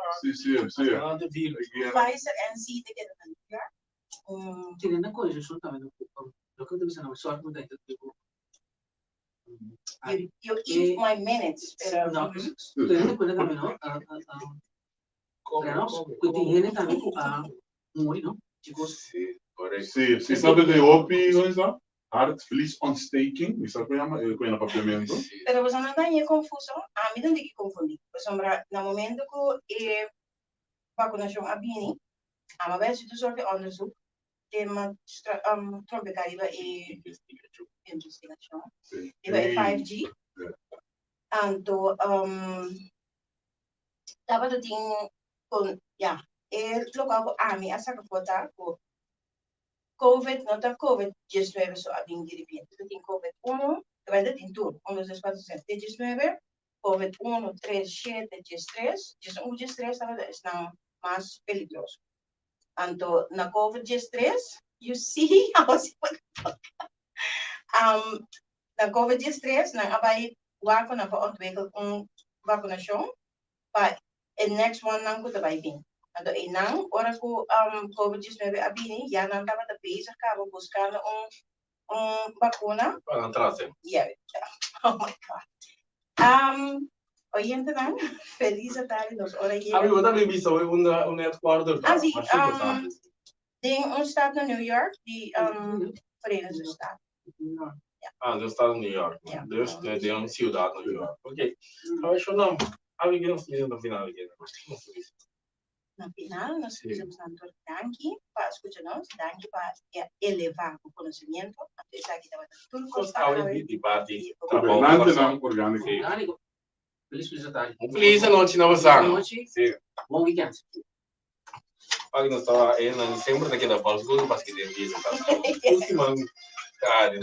Sim. não tem vírus. Pfizer en sí te queda en lugar. Tiene una coalición también, lo que te no sort moet dat You eat my minutes, pero no, tiene cuenta también, ¿no? Claro, que tiene también muy, ¿no? Chicos, Sim, sabe de OPI, coisa? Hartvliesontsteking, isso é o que papiamento. pero pues não tem confuso, a mim não tem que confundir. Pues no momento que vacunação abini, a uma vez tu soort onderzoek, que trompecariba e investigação, e vai 5G, então tava do ting com local a mim essa que fotar com COVID, não tá COVID 19 só abin de repente, tu tem COVID 1, vai dar em tudo, 1, 2, 3, 4, 5, 6, 19, COVID 1, 3, 7, 13, 1, 13 estava mais peligroso. Então, na COVID-19, you see how na COVID-19, na vai waarvan na ontwikkeld vaccinação, para o next one não kuda vai vir. Então, e não, ora ko COVID-19 abini, já não estava bezig, acaba buscando vacuna. Para entrar sempre. Yeah. Oh my God. Oyente não, feliz tarde, nos ora hier. Amigo, também vi só headquarter. Sim, tem estado no New York, de Verenigde Staten. Dos Estados New York. Yeah. De uma cidade no New York. Ok. Acho não. Amigo, não se na final aqui. Na final, nós fizemos tanto danke para escutar-nos, danke para elevar o conhecimento, apesar que tudo Costa de debate. Governante não orgânico. orgánico. Feliz tarde. Feliz noite, Nova Sara. Boa noite. Sim. Bom weekend. Pag nós estava em dezembro daqui da pausa, quando passei de visa, tá? Última, cara.